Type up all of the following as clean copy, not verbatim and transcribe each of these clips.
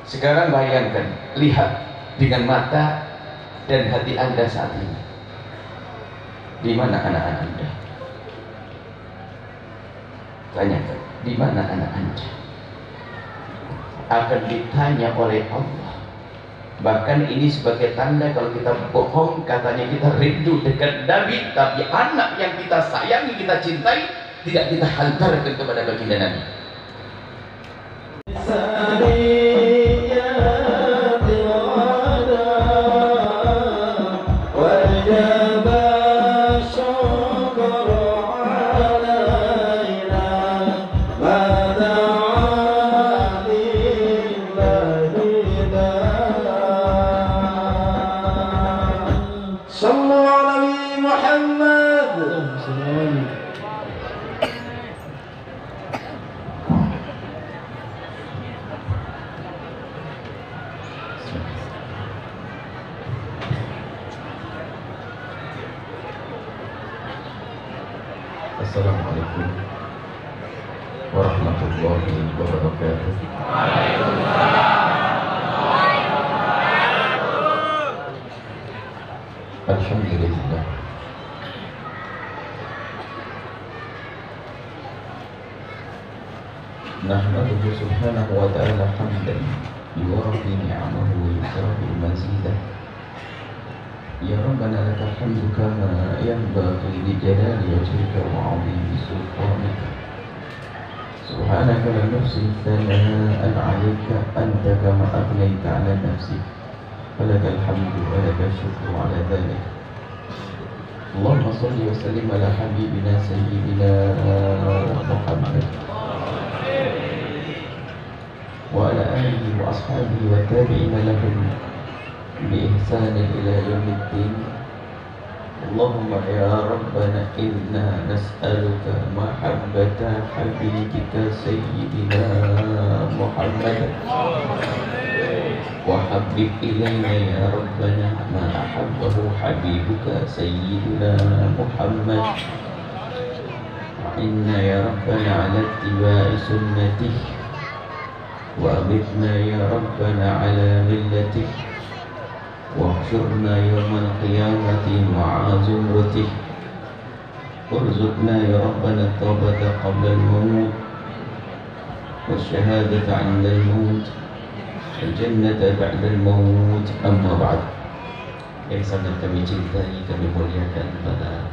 Sekarang bayangkan, lihat dengan mata dan hati Anda saat ini. Di mana anak-anak Anda? Tanyakan, di mana anak Anda? Akan ditanya oleh Allah. Bahkan ini sebagai tanda kalau kita bohong, katanya kita rindu dekat Nabi, tapi anak yang kita sayangi, kita cintai, tidak kita hantarkan kepada baginda Nabi. Assalamualaikum warahmatullahi wabarakatuh. Alhamdulillah. Nahmaduhu subhanahu wa ta'ala hamdan yuwafi ni'amahu wa yukafi mazidah. Ya Rabbana lakal hamdu kama yanbaghi li jalali wajhika wa 'azimi sultanika. Subhanaka la nuhsi thana'an 'alaika anta kama athnayta 'ala nafsik. Falakal hamdu wa lakal syukru 'ala dhalik. Allahumma shalli wa sallim ala habibina sayyidina Muhammad wa ala alihi wa ashabihi wa tabi'ina lahum بإحسان إلى يوم الدين. اللهم يا ربنا إنا نسألك محبة حبيبك سيدنا محمد وحبب إلينا يا ربنا ما أحبه حبيبك سيدنا محمد. إنا يا ربنا على اتباع سنته وأمتنا يا ربنا على ملته واحشرنا يوم القيامة مع زمرته. وارزقنا يا ربنا التوبة قبل الموت والشهادة عند الموت والجنة بعد الموت. أما بعد. Yang sangat kami cintai, kami muliakan pada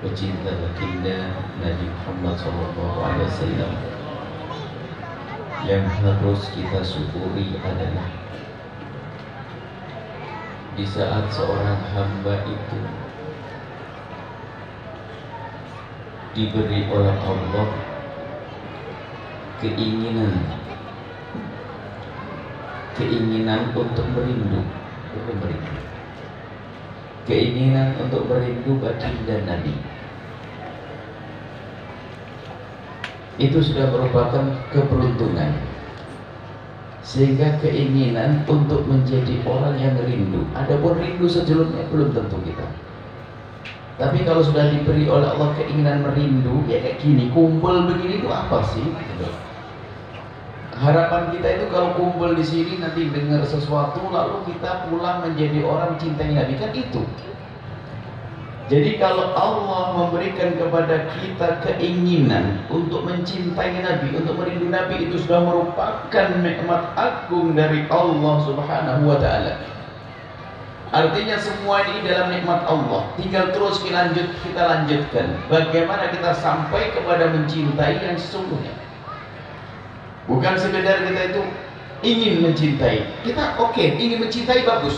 pecinta baginda Nabi Muhammad SAW. Yang harus kita syukuri adalah di saat seorang hamba itu diberi oleh Allah keinginan untuk merindu, keinginan untuk merindu baginda Nabi, itu sudah merupakan keberuntungan. Sehingga keinginan untuk menjadi orang yang rindu. Adapun rindu sejulurnya belum tentu kita. Tapi kalau sudah diberi oleh Allah keinginan merindu, ya kayak gini, kumpul begini itu apa sih? Harapan kita itu kalau kumpul di sini nanti dengar sesuatu lalu kita pulang menjadi orang cintai Nabi, kan itu. Jadi kalau Allah memberikan kepada kita keinginan untuk mencintai Nabi, untuk merindu Nabi, itu sudah merupakan nikmat agung dari Allah Subhanahu wa ta'ala. Artinya semua ini dalam nikmat Allah. Tinggal terus kita lanjutkan. Bagaimana kita sampai kepada mencintai yang sesungguhnya. Bukan sekedar kita itu ingin mencintai. Kita ingin mencintai, bagus.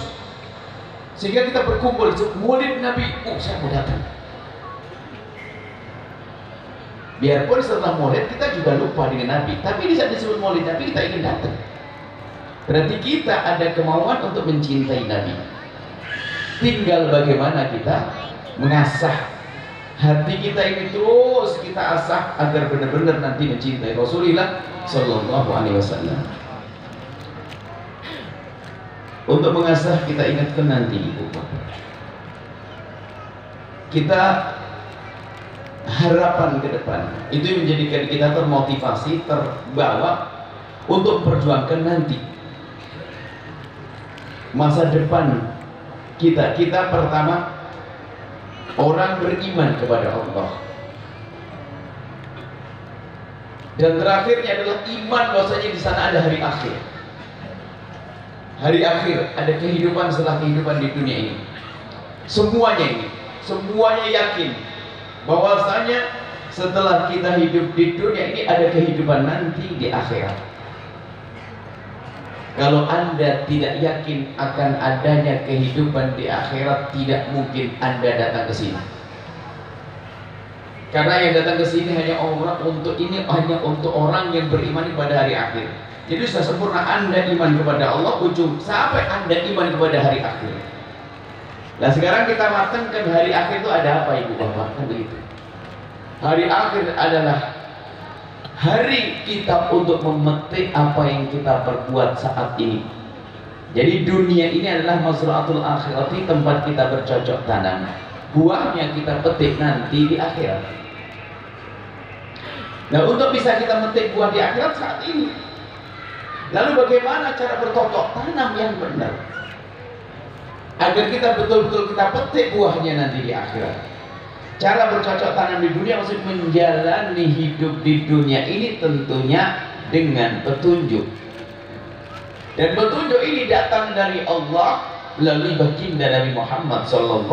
Sehingga kita berkumpul, maulid Nabi, saya mau datang. Biarpun setelah maulid kita juga lupa dengan Nabi, tapi di saat disebut maulid Nabi kita ingin datang. Berarti kita ada kemauan untuk mencintai Nabi. Tinggal bagaimana kita mengasah hati kita ini, terus kita asah agar benar-benar nanti mencintai Rasulullah Sallallahu Alaihi Wasallam. Untuk mengasah kita ingatkan nanti Ibu Bapak, kita harapan ke depan itu menjadikan kita termotivasi, terbawa untuk memperjuangkan nanti masa depan kita pertama orang beriman kepada Allah, dan terakhirnya adalah iman bahwasanya di sana ada hari akhir. Hari akhir, ada kehidupan setelah kehidupan di dunia ini. Semuanya yakin bahwasanya setelah kita hidup di dunia ini ada kehidupan nanti di akhirat. Kalau Anda tidak yakin akan adanya kehidupan di akhirat, tidak mungkin Anda datang ke sini. Karena yang datang ke sini hanya untuk orang yang beriman pada hari akhir. Jadi sudah sempurna Anda iman kepada Allah, ujung sampai Anda iman kepada hari akhir. Nah sekarang kita matangkan hari akhir itu ada apa Ibu Bapak? Kan begitu. Hari akhir adalah hari kita untuk memetik apa yang kita perbuat saat ini. Jadi dunia ini adalah mazra'atul akhirati, tempat kita bercocok tanam. Buahnya kita petik nanti di akhirat. Nah untuk bisa kita metik buah di akhirat saat ini, lalu bagaimana cara bercocok tanam yang benar agar kita betul-betul kita petik buahnya nanti di akhirat? Cara bercocok tanam di dunia maksud menjalani hidup di dunia ini tentunya dengan petunjuk, dan petunjuk ini datang dari Allah melalui baginda Nabi Muhammad SAW.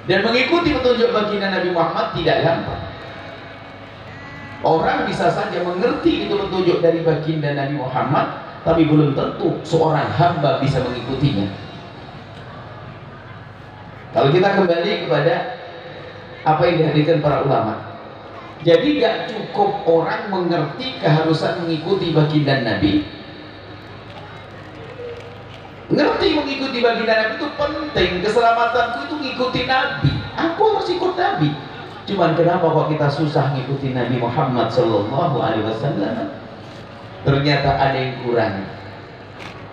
Dan mengikuti petunjuk baginda Nabi Muhammad tidak gampang. Orang bisa saja mengerti itu petunjuk dari baginda Nabi Muhammad, tapi belum tentu seorang hamba bisa mengikutinya. Kalau kita kembali kepada apa yang dihadirkan para ulama, jadi gak cukup orang mengerti keharusan mengikuti baginda Nabi. Ngerti mengikuti baginda Nabi itu penting, keselamatanku itu ngikuti Nabi, aku harus ikut Nabi. Cuman kenapa kok kita susah ngikuti Nabi Muhammad SAW? Ternyata ada yang kurang.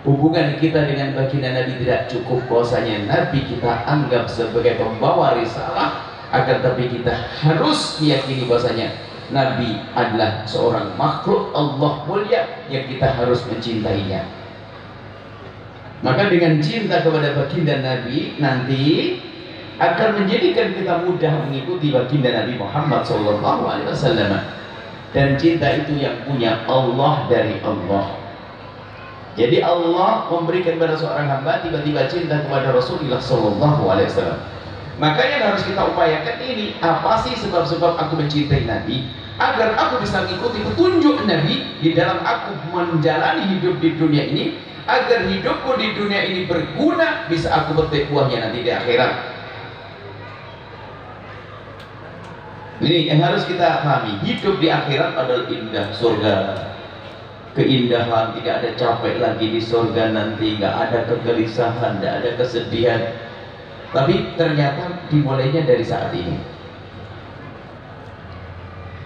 Hubungan kita dengan baginda Nabi tidak cukup, bahwasanya Nabi kita anggap sebagai pembawa risalah, akan tapi kita harus meyakini bahwasanya Nabi adalah seorang makhluk Allah mulia yang kita harus mencintainya. Maka dengan cinta kepada baginda Nabi nanti akan menjadikan kita mudah mengikuti baginda Nabi Muhammad SAW. Dan cinta itu yang punya Allah dari Allah. Jadi Allah memberikan kepada seorang hamba tiba-tiba cinta kepada Rasulullah SAW. Maka yang harus kita upayakan ini, apa sih sebab-sebab aku mencintai Nabi, agar aku bisa mengikuti petunjuk Nabi di dalam aku menjalani hidup di dunia ini, agar hidupku di dunia ini berguna, bisa aku petik buahnya nanti di akhirat. Ini yang harus kita pahami. Hidup di akhirat adalah indah, surga, keindahan, tidak ada capek lagi di surga nanti, nggak ada kegelisahan, nggak ada kesedihan. Tapi ternyata dimulainya dari saat ini.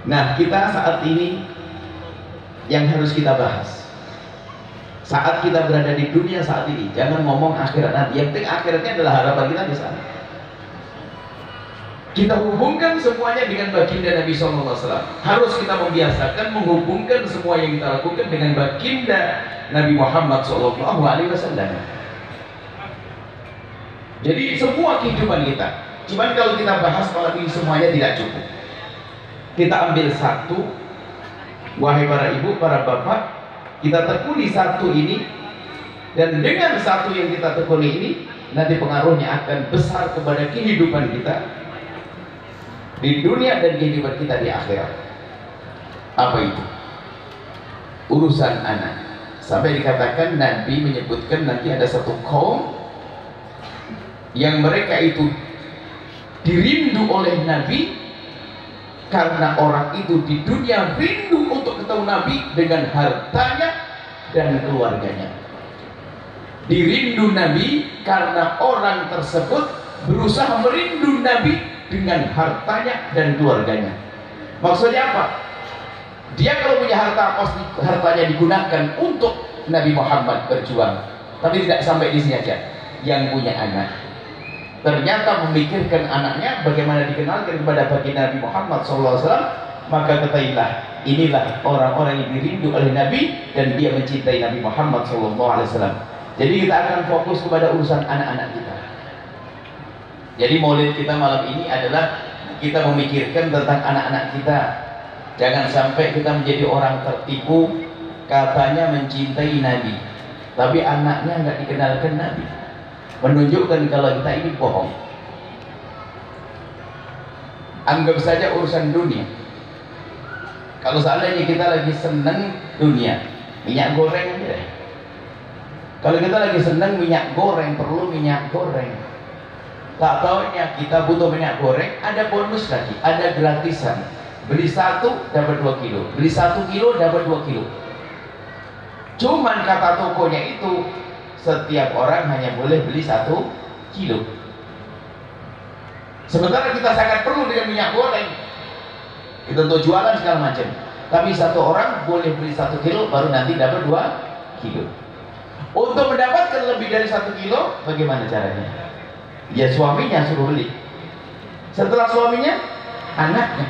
Nah, kita saat ini yang harus kita bahas, saat kita berada di dunia saat ini, jangan ngomong akhirat nanti. Yang penting akhiratnya adalah harapan kita di sana. Kita hubungkan semuanya dengan baginda Nabi SAW. Harus kita membiasakan menghubungkan semua yang kita lakukan dengan baginda Nabi Muhammad SAW. Jadi semua kehidupan kita, cuman kalau kita bahas malam ini semuanya tidak cukup. Kita ambil satu, wahai para ibu, para bapak, kita tekuni satu ini, dan dengan satu yang kita tekuni ini, nanti pengaruhnya akan besar kepada kehidupan kita di dunia dan kehidupan kita di akhirat. Apa itu? Urusan anak. Sampai dikatakan Nabi menyebutkan nanti ada satu kaum yang mereka itu dirindu oleh Nabi, karena orang itu di dunia rindu untuk ketemu Nabi dengan hartanya dan keluarganya. Dirindu Nabi karena orang tersebut berusaha merindu Nabi dengan hartanya dan keluarganya. Maksudnya apa? Dia kalau punya harta, pasti hartanya digunakan untuk Nabi Muhammad berjuang. Tapi tidak sampai di sini aja. Yang punya anak, ternyata memikirkan anaknya bagaimana dikenalkan kepada baginda Nabi Muhammad SAW. Maka ketahuilah inilah orang-orang yang dirindu oleh Nabi dan dia mencintai Nabi Muhammad SAW. Jadi kita akan fokus kepada urusan anak-anak kita. Jadi maulid kita malam ini adalah kita memikirkan tentang anak-anak kita. Jangan sampai kita menjadi orang tertipu, katanya mencintai Nabi, tapi anaknya nggak dikenalkan Nabi, menunjukkan kalau kita ini bohong. Anggap saja urusan dunia. Kalau seandainya kita lagi seneng dunia, minyak goreng aja deh. Kalau kita lagi seneng minyak goreng, perlu minyak goreng. Tak taunya kita butuh minyak goreng, ada bonus lagi, ada gratisan. Beli 1 dapat 2 kilo, beli 1 kilo dapat 2 kilo. Cuman kata tokonya itu, setiap orang hanya boleh beli 1 kilo. Sementara kita sangat perlu dengan minyak goreng. Kita untuk jualan segala macam. Tapi satu orang boleh beli 1 kilo, baru nanti dapat 2 kilo. Untuk mendapatkan lebih dari 1 kilo, bagaimana caranya? Ya suaminya suruh beli. Setelah suaminya, anaknya.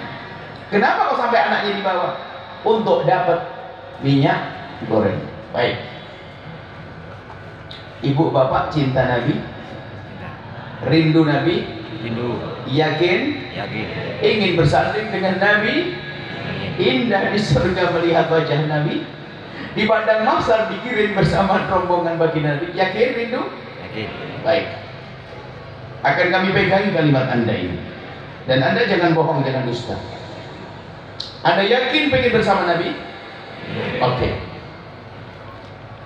Kenapa kok sampai anaknya dibawa? Untuk dapat minyak goreng. Baik. Ibu bapak cinta Nabi, rindu Nabi, Rindu. yakin, ingin bersanding dengan Nabi, indah di surga melihat wajah Nabi, di padang mahsyar dikirim bersama rombongan bagi Nabi. Yakin, rindu? Yakin. Baik. Akan kami pegangi kalimat Anda ini, dan Anda jangan bohong, jangan dusta. Anda yakin pengen bersama Nabi? Oke.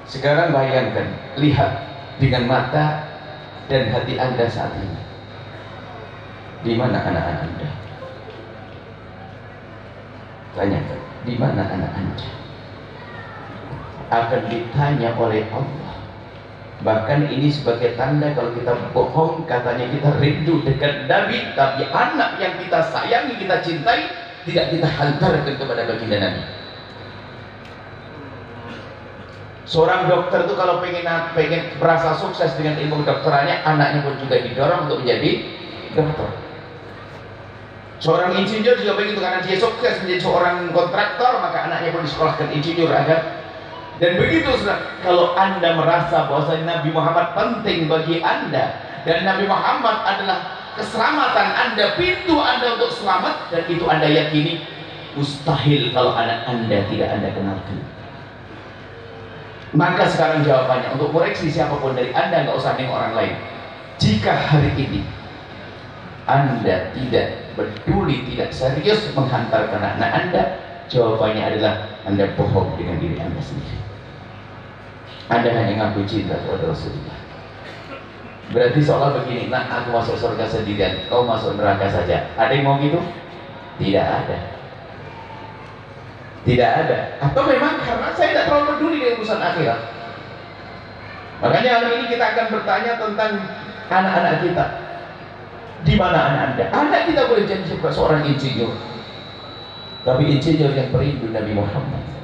Sekarang bayangkan, lihat dengan mata dan hati Anda saat ini. Di mana anak-anak Anda? Tanyakan, di mana anak Anda? Akan ditanya oleh Allah. Bahkan ini sebagai tanda kalau kita bohong, katanya kita rindu dekat Nabi, tapi anak yang kita sayangi, kita cintai, tidak kita hantarkan kepada baginda Nabi. Seorang dokter itu kalau pengen merasa sukses dengan ilmu kedokterannya, anaknya pun juga didorong untuk menjadi dokter. Seorang insinyur juga begitu, karena dia sukses menjadi seorang kontraktor, maka anaknya pun disekolahkan insinyur agar. Dan begitu, kalau Anda merasa bahwa Nabi Muhammad penting bagi Anda, dan Nabi Muhammad adalah keselamatan Anda, pintu Anda untuk selamat, dan itu Anda yakini, mustahil kalau anak Anda tidak Anda kenalkan. Maka sekarang jawabannya, untuk koreksi siapapun dari Anda, nggak usah nengok orang lain. Jika hari ini Anda tidak peduli, tidak serius menghantarkan anak Anda, jawabannya adalah Anda bohong dengan diri Anda sendiri. Anda hanya ngaku cinta kepada Rasulullah. Berarti seolah begini, nah aku masuk surga sendirian, kau masuk neraka saja. Ada yang mau gitu? Tidak ada. Tidak ada. Atau memang karena saya tidak terlalu peduli dengan urusan akhirat. Makanya hari ini kita akan bertanya tentang anak-anak kita. Di mana anak Anda? Anak kita boleh jadi seorang insinyur, tapi insinyur yang perindu Nabi Muhammad.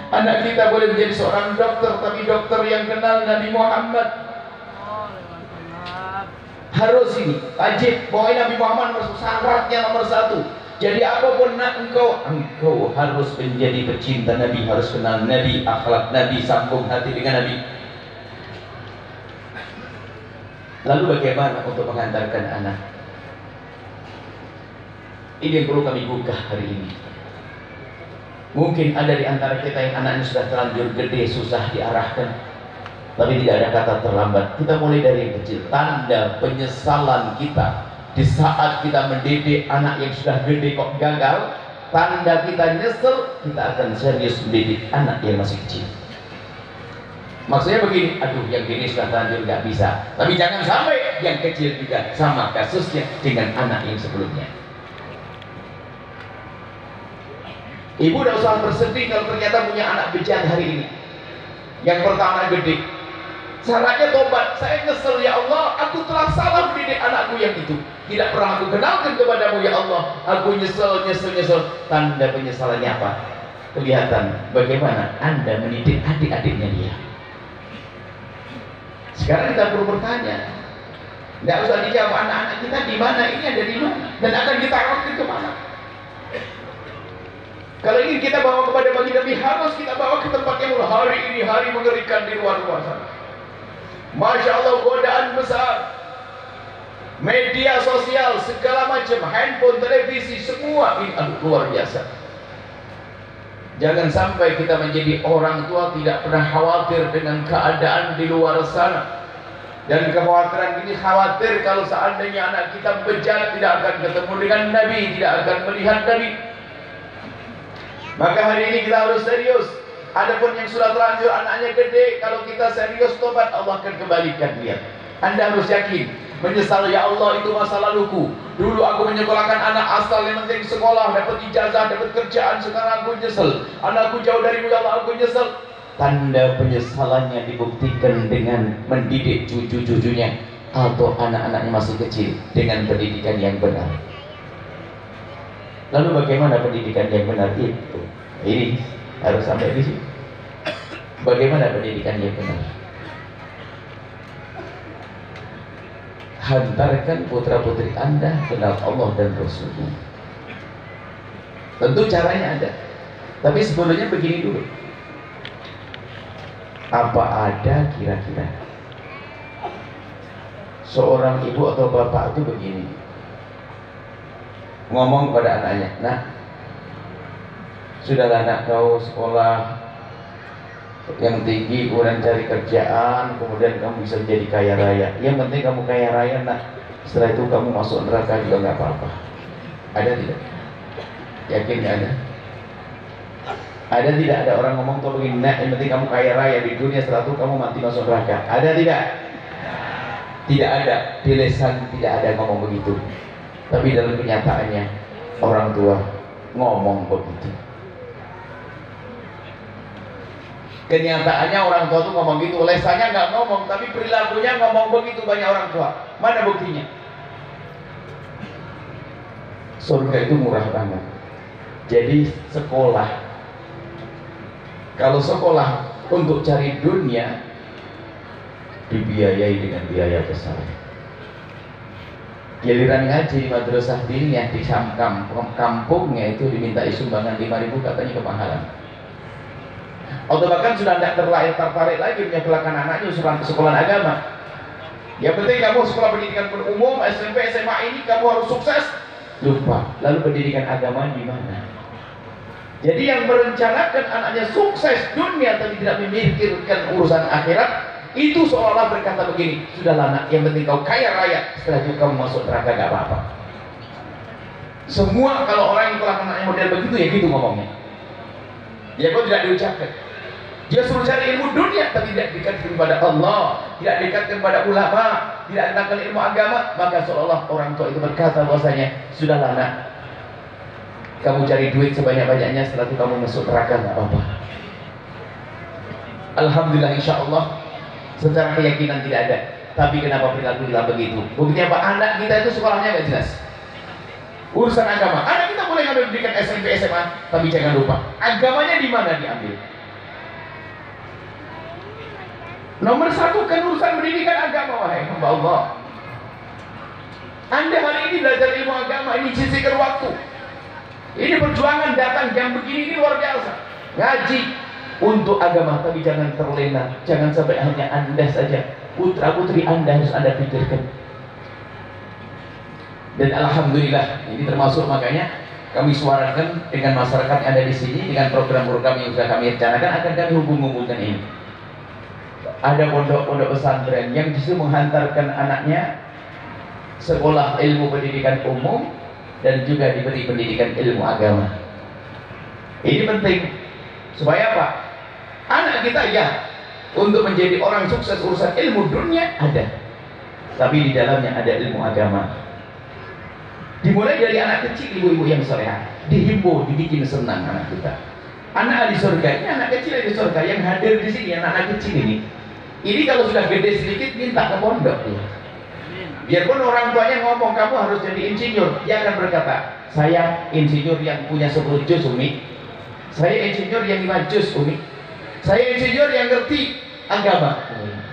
Anak kita boleh menjadi seorang dokter, tapi dokter yang kenal Nabi Muhammad. Harus ini, wajib. Pokoknya Nabi Muhammad syaratnya nomor 1. Jadi apapun engkau harus menjadi pecinta Nabi, harus kenal Nabi, akhlak Nabi, sambung hati dengan Nabi. Lalu bagaimana untuk menghantarkan anak? Ini yang perlu kami buka hari ini. Mungkin ada di antara kita yang anaknya sudah terlanjur gede, susah diarahkan, tapi tidak ada kata terlambat. Kita mulai dari yang kecil. Tanda penyesalan kita di saat kita mendidik anak yang sudah gede kok gagal, tanda kita nyesel, kita akan serius mendidik anak yang masih kecil. Maksudnya begini, aduh yang gini sudah terlanjur nggak bisa, tapi jangan sampai yang kecil juga sama kasusnya dengan anak yang sebelumnya. Ibu tidak usah bersedih kalau ternyata punya anak bejat hari ini. Yang pertama gede, syaratnya tobat. Saya nyesel ya Allah, aku telah salah mendidik anakku yang itu. Tidak pernah aku kenalkan kepadamu ya Allah. Aku nyesel. Tanda penyesalannya apa? Kelihatan bagaimana Anda mendidik adik-adiknya dia. Sekarang kita perlu bertanya. Tidak usah dijawab anak-anak kita di mana, ini ada di mana, dan akan kita arahkan ke mana. Kalau ingin kita bawa kepada baginda Nabi, harus kita bawa ke tempat yang mulia. Hari ini hari mengerikan di luar sana. Masya Allah, godaan besar. Media sosial, segala macam, handphone, televisi, semua ini luar biasa. Jangan sampai kita menjadi orang tua tidak pernah khawatir dengan keadaan di luar sana. Dan kekhawatiran ini khawatir kalau seandainya anak kita bejat, tidak akan ketemu dengan Nabi, tidak akan melihat Nabi. Maka hari ini kita harus serius. Adapun yang sudah terlanjur anaknya gede, kalau kita serius tobat, Allah akan kembalikan dia. Anda harus yakin, menyesal, ya Allah itu masa laluku. Dulu aku menyekolahkan anak asal yang penting sekolah, dapat ijazah, dapat kerjaan, sekarang aku nyesel. Anakku jauh darimu, ya Allah, aku nyesel. Tanda penyesalannya dibuktikan dengan mendidik cucu-cucunya atau anak-anaknya masih kecil dengan pendidikan yang benar. Lalu bagaimana pendidikan yang benar itu? Ini harus sampai di sini. Bagaimana pendidikan yang benar? Hantarkan putra-putri Anda kenal Allah dan Rasulnya. Tentu caranya ada. Tapi sebelumnya begini dulu. Apa ada kira-kira seorang ibu atau bapak itu begini, ngomong pada anaknya, nah, sudahlah nak, kau sekolah yang tinggi, kemudian cari kerjaan, kemudian kamu bisa menjadi kaya raya. Yang penting kamu kaya raya, nak. Setelah itu kamu masuk neraka juga nggak apa-apa. Ada tidak? Yakin nggak ada? Ada tidak ada orang ngomong tolongin, nak, yang penting kamu kaya raya di dunia, setelah itu kamu mati masuk neraka? Ada tidak? Tidak ada. Di lisan tidak ada ngomong begitu. Tapi dalam kenyataannya orang tua ngomong begitu. Kenyataannya orang tua tuh ngomong gitu, lesannya nggak ngomong, tapi perilakunya ngomong begitu banyak orang tua. Mana buktinya? Surga itu murah banget. Jadi sekolah, kalau sekolah untuk cari dunia dibiayai dengan biaya besar. Giliran ngaji di madrasah diniyah di kampungnya itu diminta sumbangan 5.000 katanya kemahalan. Atau bahkan sudah tidak tertarik lagi menyekolahkan anaknya ke sekolah agama. Yang penting kamu sekolah pendidikan umum, SMP, SMA ini kamu harus sukses. Lupa, lalu pendidikan agama di mana? Jadi yang merencanakan anaknya sukses dunia tapi tidak memikirkan urusan akhirat, itu seolah-olah berkata begini, sudahlah nak, yang penting kau kaya raya, setelah itu kamu masuk neraka gak apa-apa. Semua kalau orang yang sekolah anaknya model begitu, ya gitu ngomongnya. Ya kau tidak diucapkan. Dia suruh cari ilmu dunia tapi tidak dekat kepada Allah, tidak dekat kepada ulama, tidak kenal ilmu agama, maka seolah orang tua itu berkata bahwasanya, sudahlah nak, kamu cari duit sebanyak-banyaknya, setelah itu kamu masuk neraka nggak apa-apa. Alhamdulillah, insya Allah secara keyakinan tidak ada. Tapi kenapa perilaku kita begitu? Buktinya apa? Anak kita itu sekolahnya nggak jelas. Urusan agama, anak kita boleh ngambil pendidikan SMP, SMA, tapi jangan lupa agamanya di mana diambil. Nomor satu kan urusan pendidikan agama, wahai hamba Allah. Anda hari ini belajar ilmu agama, ini sisihkan waktu. Ini perjuangan datang jam begini, ini luar biasa. Ngaji untuk agama, tapi jangan terlena. Jangan sampai hanya Anda saja. Putra putri Anda harus Anda pikirkan. Dan alhamdulillah, ini termasuk makanya kami suarakan dengan masyarakat yang ada di sini, dengan program-program yang sudah kami rencanakan, akan kami hubung-hubungkan ini. Ada pondok-pondok pesantren yang justru menghantarkan anaknya sekolah ilmu pendidikan umum dan juga diberi pendidikan ilmu agama. Ini penting supaya apa? Anak kita ya untuk menjadi orang sukses urusan ilmu dunia ada, tapi di dalamnya ada ilmu agama. Dimulai dari anak kecil, ibu-ibu yang solehah, dihimbau, dibikin senang anak kita. Anak di surga ini, anak kecil di surga yang hadir di sini, anak-anak kecil ini. Ini kalau sudah gede sedikit minta ke pondok ya. Biarpun orang tuanya ngomong kamu harus jadi insinyur, dia akan berkata, saya insinyur yang punya 10 juz Umi, saya insinyur yang 5 juz Umi, saya insinyur yang ngerti agama.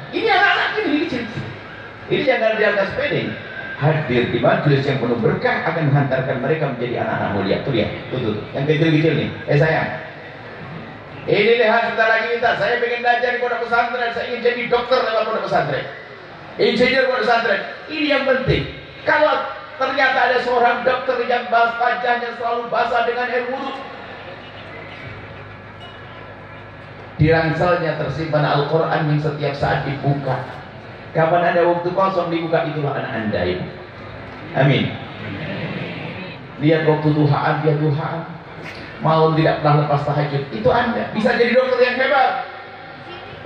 Ini anak-anak ini kecil. Ini jangan di atas sepeda. hadir di majelis yang penuh berkah akan menghantarkan mereka menjadi anak-anak mulia. Tuh lihat, tuh, yang kecil-kecil nih. Sayang, ini lihat sebentar lagi kita. Saya ingin belajar di pondok pesantren. Saya ingin jadi dokter lewat pondok pesantren, insinyur pondok pesantren. Ini yang penting. Kalau ternyata ada seorang dokter yang wajahnya selalu basah dengan air wudhu, di rangselnya tersimpan Al-Quran yang setiap saat dibuka. Kapan ada waktu kosong dibuka, itulah anak anda ini. Amin. Lihat waktu duhaan, dia duhaan. Malam tidak pernah lepas tahajud, itu anda. Bisa jadi dokter yang hebat.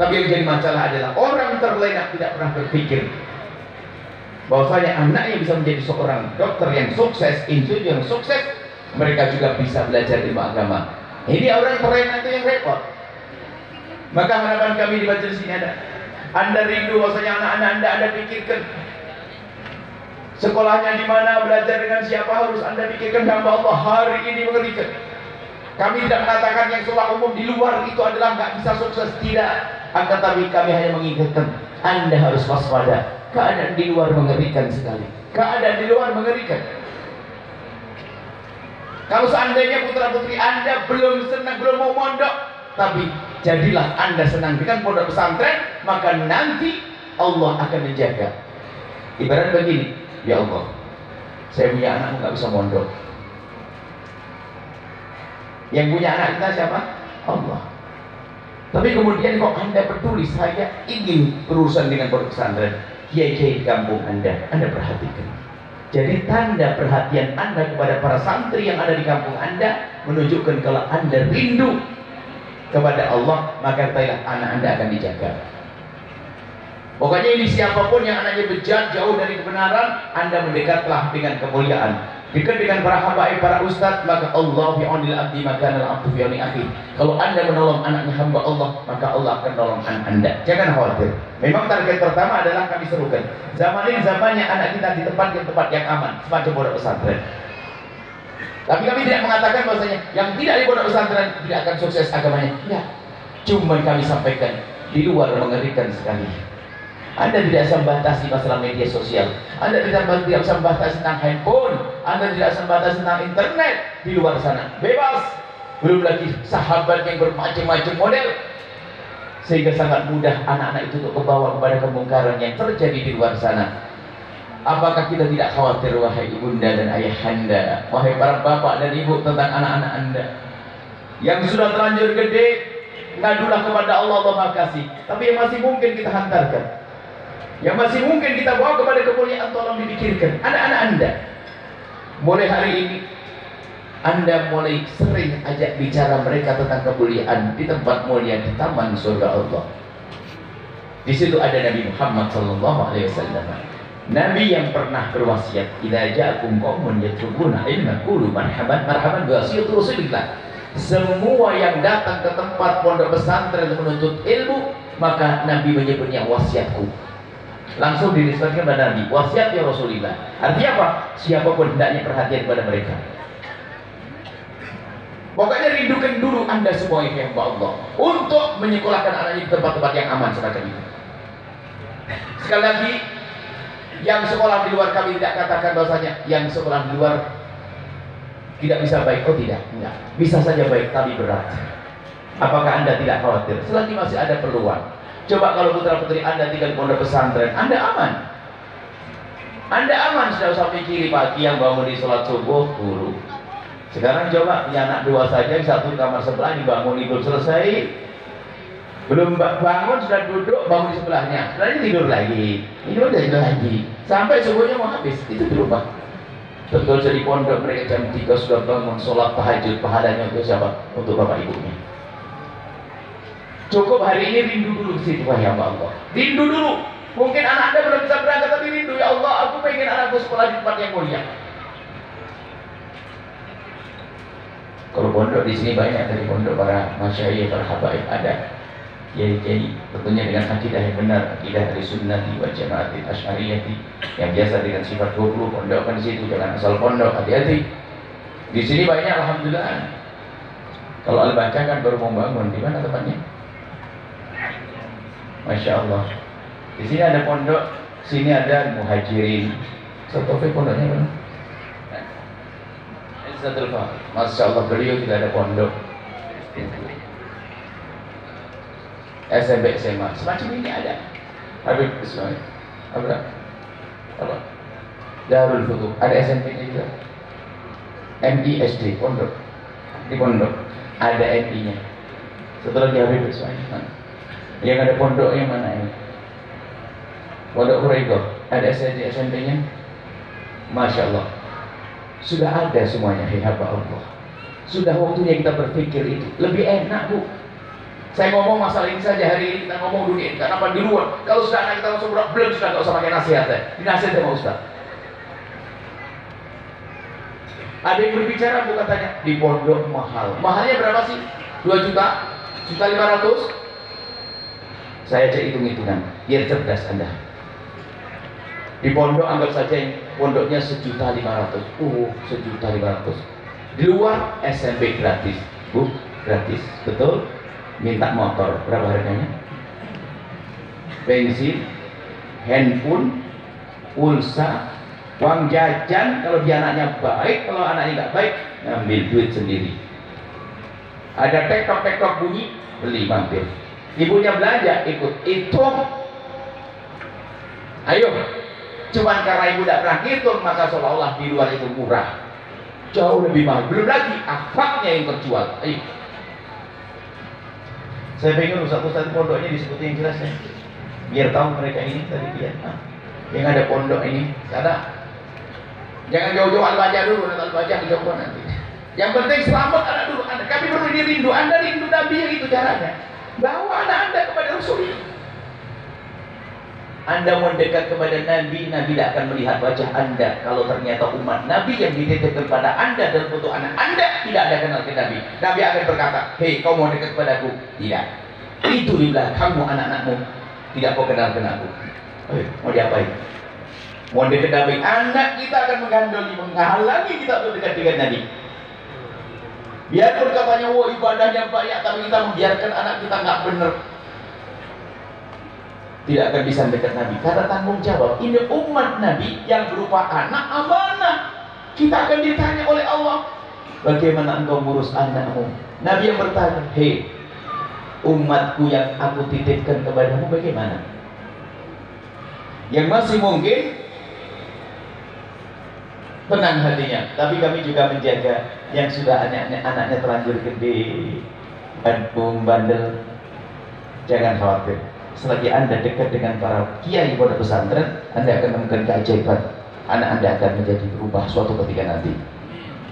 Tapi yang jadi masalah adalah orang terlena tidak pernah berpikir bahwasanya anaknya bisa menjadi seorang dokter yang sukses, insinyur yang sukses. Mereka juga bisa belajar ilmu agama. Ini orang terlena itu yang repot. Maka harapan kami di majelis ini ada, anda rindu bahwasanya anak-anak anda pikirkan sekolahnya di mana, belajar dengan siapa, harus anda pikirkan. Hamba Allah hari ini mengerikan. Kami tidak mengatakan yang sekolah umum di luar itu adalah nggak bisa sukses, tidak. Akan tapi kami hanya mengingatkan anda harus waspada. Keadaan di luar mengerikan sekali. Keadaan di luar mengerikan. Kalau seandainya putra putri anda belum senang, belum mau mondok, tapi jadilah anda senang dengan pondok pesantren, maka nanti Allah akan menjaga. Ibarat begini, ya Allah, saya punya anak nggak bisa mondok. Yang punya anak kita siapa? Allah. Tapi kemudian kok anda peduli, saya ingin berurusan dengan pondok pesantren. Kiai-kiai di kampung anda perhatikan. Jadi tanda perhatian anda kepada para santri yang ada di kampung anda menunjukkan kalau anda rindu kepada Allah, maka katakanlah anak anda akan dijaga. Pokoknya ini siapapun yang anaknya bejat, jauh dari kebenaran, anda mendekatlah dengan kemuliaan, dekat dengan para habaib, para ustadz. Maka Allah fi aunil abdi maka al abdu fi auni akhi. Kalau anda menolong anaknya hamba Allah, maka Allah akan menolong anak anda. Jangan khawatir. Memang target pertama adalah kami serukan, zaman ini zamannya anak kita di tempat yang aman, semacam pondok pesantren. Tapi kami tidak mengatakan bahwasanya yang tidak di pondok pesantren tidak akan sukses agamanya. Ya, cuma kami sampaikan di luar mengerikan sekali. Anda tidak bisa membatasi masalah media sosial, Anda tidak bisa membatasi tentang handphone, Anda tidak bisa membatasi tentang internet di luar sana. Bebas. Belum lagi sahabat yang bermacam-macam model, sehingga sangat mudah anak-anak itu untuk kebawa kepada kemungkaran yang terjadi di luar sana. Apakah kita tidak khawatir, wahai ibunda dan ayahanda, wahai para bapak dan ibu, tentang anak-anak anda yang sudah terlanjur gede? Ngadulah kepada Allah, Allah Maha Kasih. Tapi yang masih mungkin kita hantarkan, yang masih mungkin kita bawa kepada kemuliaan, tolong dipikirkan anak-anak anda. Mulai hari ini anda mulai sering ajak bicara mereka tentang kemuliaan di tempat mulia, di taman surga Allah. Di situ ada Nabi Muhammad SAW, Nabi yang pernah berwasiat, idza ja'akum qaumun yatlubuna ilman qulu marhaban marhaban bi wasiyati Rasulillah. Semua yang datang ke tempat pondok pesantren menuntut ilmu, maka Nabi menyebutnya wasiatku. Langsung dinisbatkan kepada Nabi, wasiat ya Rasulillah. Artinya apa? Siapapun hendaknya perhatian kepada mereka. Pokoknya rindukan dulu anda semua yang Allah untuk menyekolahkan anaknya di tempat-tempat yang aman semacam itu. Sekali lagi, yang sekolah di luar, kami tidak katakan bahwasanya yang sekolah di luar tidak bisa baik. Oh tidak, enggak. Bisa saja baik, tapi berat. Apakah anda tidak khawatir? Selagi masih ada peluang. Coba kalau putra putri anda tinggal di pondok pesantren, anda aman. Anda aman, sudah usah pikir pagi yang bangun di sholat subuh guru. Sekarang coba punya anak dua saja, satu kamar sebelah dibangun belum selesai, belum bangun sudah duduk, bangun di sebelahnya, setelahnya tidur lagi, tidur lagi, sampai subuhnya mau habis. Itu di rumah. Betul, jadi pondok mereka jam 3 sudah bangun sholat tahajud. Pahalanya untuk siapa? Untuk bapak ibunya. Cukup hari ini rindu dulu ke situ, wahai Allah. Rindu dulu. Mungkin anak anda belum bisa berangkat, tapi rindu, ya Allah, aku pengen anakku sekolah di tempat yang mulia. Kalau pondok di sini banyak dari pondok para masyayikh, para habaib ada. Kiai-kiai tentunya dengan akidah yang benar, akidah dari sunnati wa jamaatil asy'ariyati yang biasa dengan sifat 20, pondokkan di situ, jangan asal pondok, hati-hati. Di sini banyak, alhamdulillah. Kalau Al-Baca kan baru mau bangun, di mana tempatnya? Masya Allah. Di sini ada pondok, sini ada Muhajirin, Ustaz Taufik pondoknya mana? Ustaz Taufik, Masya Allah beliau tidak ada pondok. SMP SMA semacam ini ada. Habib Ismail apa? Darul Futuh ada SMP nya juga. MISD pondok di pondok ada MI nya. Setelah di Habib Ismail yang ada pondok yang mana ini? Pondok Hurairah ada SMP nya. Masya Allah sudah ada semuanya. Hei hamba Allah, sudah waktunya kita berpikir itu lebih enak bu. Saya ngomong masalah ini saja hari ini, kita ngomong dunia ini, kenapa di luar? Kalau sudah anak kita langsung belum sudah nggak usah pakai nasihat ya. Dinasihat sama Ustaz. Ada yang berbicara bu katanya di pondok mahal. Mahalnya berapa sih? 2 juta? 1.500.000? Saya cek hitung-hitungan, biar cerdas Anda. Di pondok anggap saja yang pondoknya 1.500.000. 1.500.000. Di luar SMP gratis, bu, gratis, betul. Minta motor, berapa harganya? Bensin, handphone, pulsa, uang jajan. Kalau dia anaknya baik, kalau anaknya nggak baik, ngambil duit sendiri. Ada tektok-tektok bunyi, beli mampir. Ibunya belanja, ikut hitung. Ayo, cuman karena ibu tidak pernah hitung, maka seolah-olah di luar itu murah, jauh lebih mahal. Belum lagi akhlaknya yang terjual. Ayo. Saya pengen ustaz-ustaz pondoknya disebutin yang jelas ya, biar tahu mereka ini tadi dia yang ada pondok ini. Karena jangan jauh-jauh al-baca dulu, nanti al-baca jauh nanti. Yang penting selamat anak dulu Anda. Kami perlu dirindu Anda, rindu Nabi, yang itu caranya. Bawa anak Anda kepada Rasul. Anda mau dekat kepada Nabi, Nabi tidak akan melihat wajah Anda. Kalau ternyata umat Nabi yang dititipkan kepada Anda dan untuk anak Anda tidak ada kenal ke Nabi, Nabi akan berkata, hei kau mau dekat kepadaku? Tidak. Itu di belakangmu anak-anakmu tidak mau kenal aku. Mau diapain? Mau dekat Nabi, anak kita akan menggandoli, menghalangi kita untuk dekat dengan Nabi. Biarpun katanya, wah ibadahnya banyak, tapi kita membiarkan anak kita nggak benar, tidak akan bisa dekat Nabi. Karena tanggung jawab ini umat Nabi yang berupa anak amanah. Kita akan ditanya oleh Allah, bagaimana engkau ngurus anakmu? Nabi yang bertanya, hei umatku yang aku titipkan kepadamu bagaimana? Yang masih mungkin tenang hatinya, tapi kami juga menjaga yang sudah anaknya terlanjur gede, bandel, jangan khawatir. Selagi Anda dekat dengan para kiai pondok pesantren, Anda akan menemukan keajaiban. Anak Anda akan menjadi berubah suatu ketika nanti.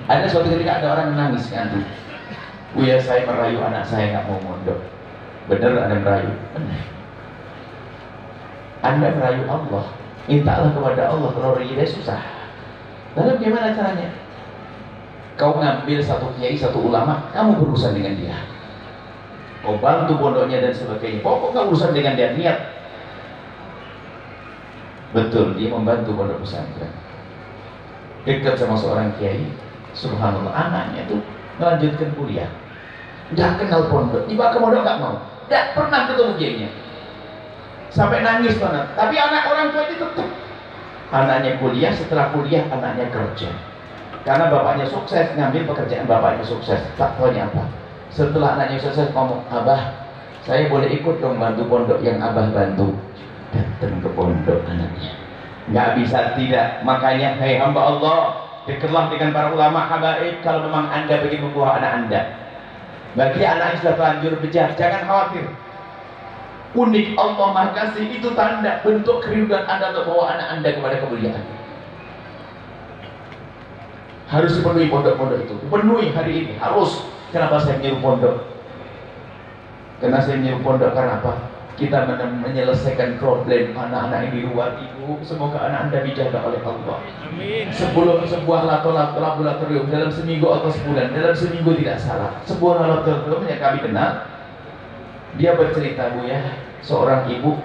Ada suatu ketika ada orang menangis ngantuk. Buya saya merayu anak saya nggak mau mondok. Benar Anda merayu? Benar. Anda merayu Allah. Mintalah kepada Allah, kalau dia susah. Lalu bagaimana caranya? Kau ngambil satu kiai, satu ulama, kamu berurusan dengan dia. Kau bantu pondoknya dan sebagainya. Pokoknya urusan dengan dia, niat. Betul, dia membantu pondok pesantren. Dekat sama seorang kiai, subhanallah, anaknya tuh melanjutkan kuliah. Nggak kenal pondok, dibawa ke pondok nggak mau. Nggak pernah ketemu kiainya. Sampai nangis banget. Tapi anak orang tua itu tetap. Anaknya kuliah, setelah kuliah anaknya kerja. Karena bapaknya sukses, ngambil pekerjaan bapaknya sukses. Tak tahunya apa. Setelah anaknya sukses ngomong, abah, saya boleh ikut dong bantu pondok yang abah bantu. Datang ke pondok anaknya. Nggak bisa tidak. Makanya, hei hamba Allah, dekatlah dengan para ulama habaib kalau memang Anda ingin membawa anak Anda. Bagi anak yang sudah terlanjur bejat, jangan khawatir. Unik Allah Maha Kasih itu tanda bentuk kerinduan Anda untuk bawa anak Anda kepada kemuliaan. Harus dipenuhi pondok-pondok itu. Penuhi hari ini, harus. Kenapa saya menyuruh pondok? Karena saya menyuruh pondok karena apa? Kita menyelesaikan problem anak-anak yang di luar. Ibu, semoga anak Anda dijaga oleh Allah. Amin. Sebuah laboratorium dalam seminggu atau sebulan, dalam seminggu tidak salah. Sebuah laboratorium yang kami kenal, dia bercerita, Bu ya, seorang ibu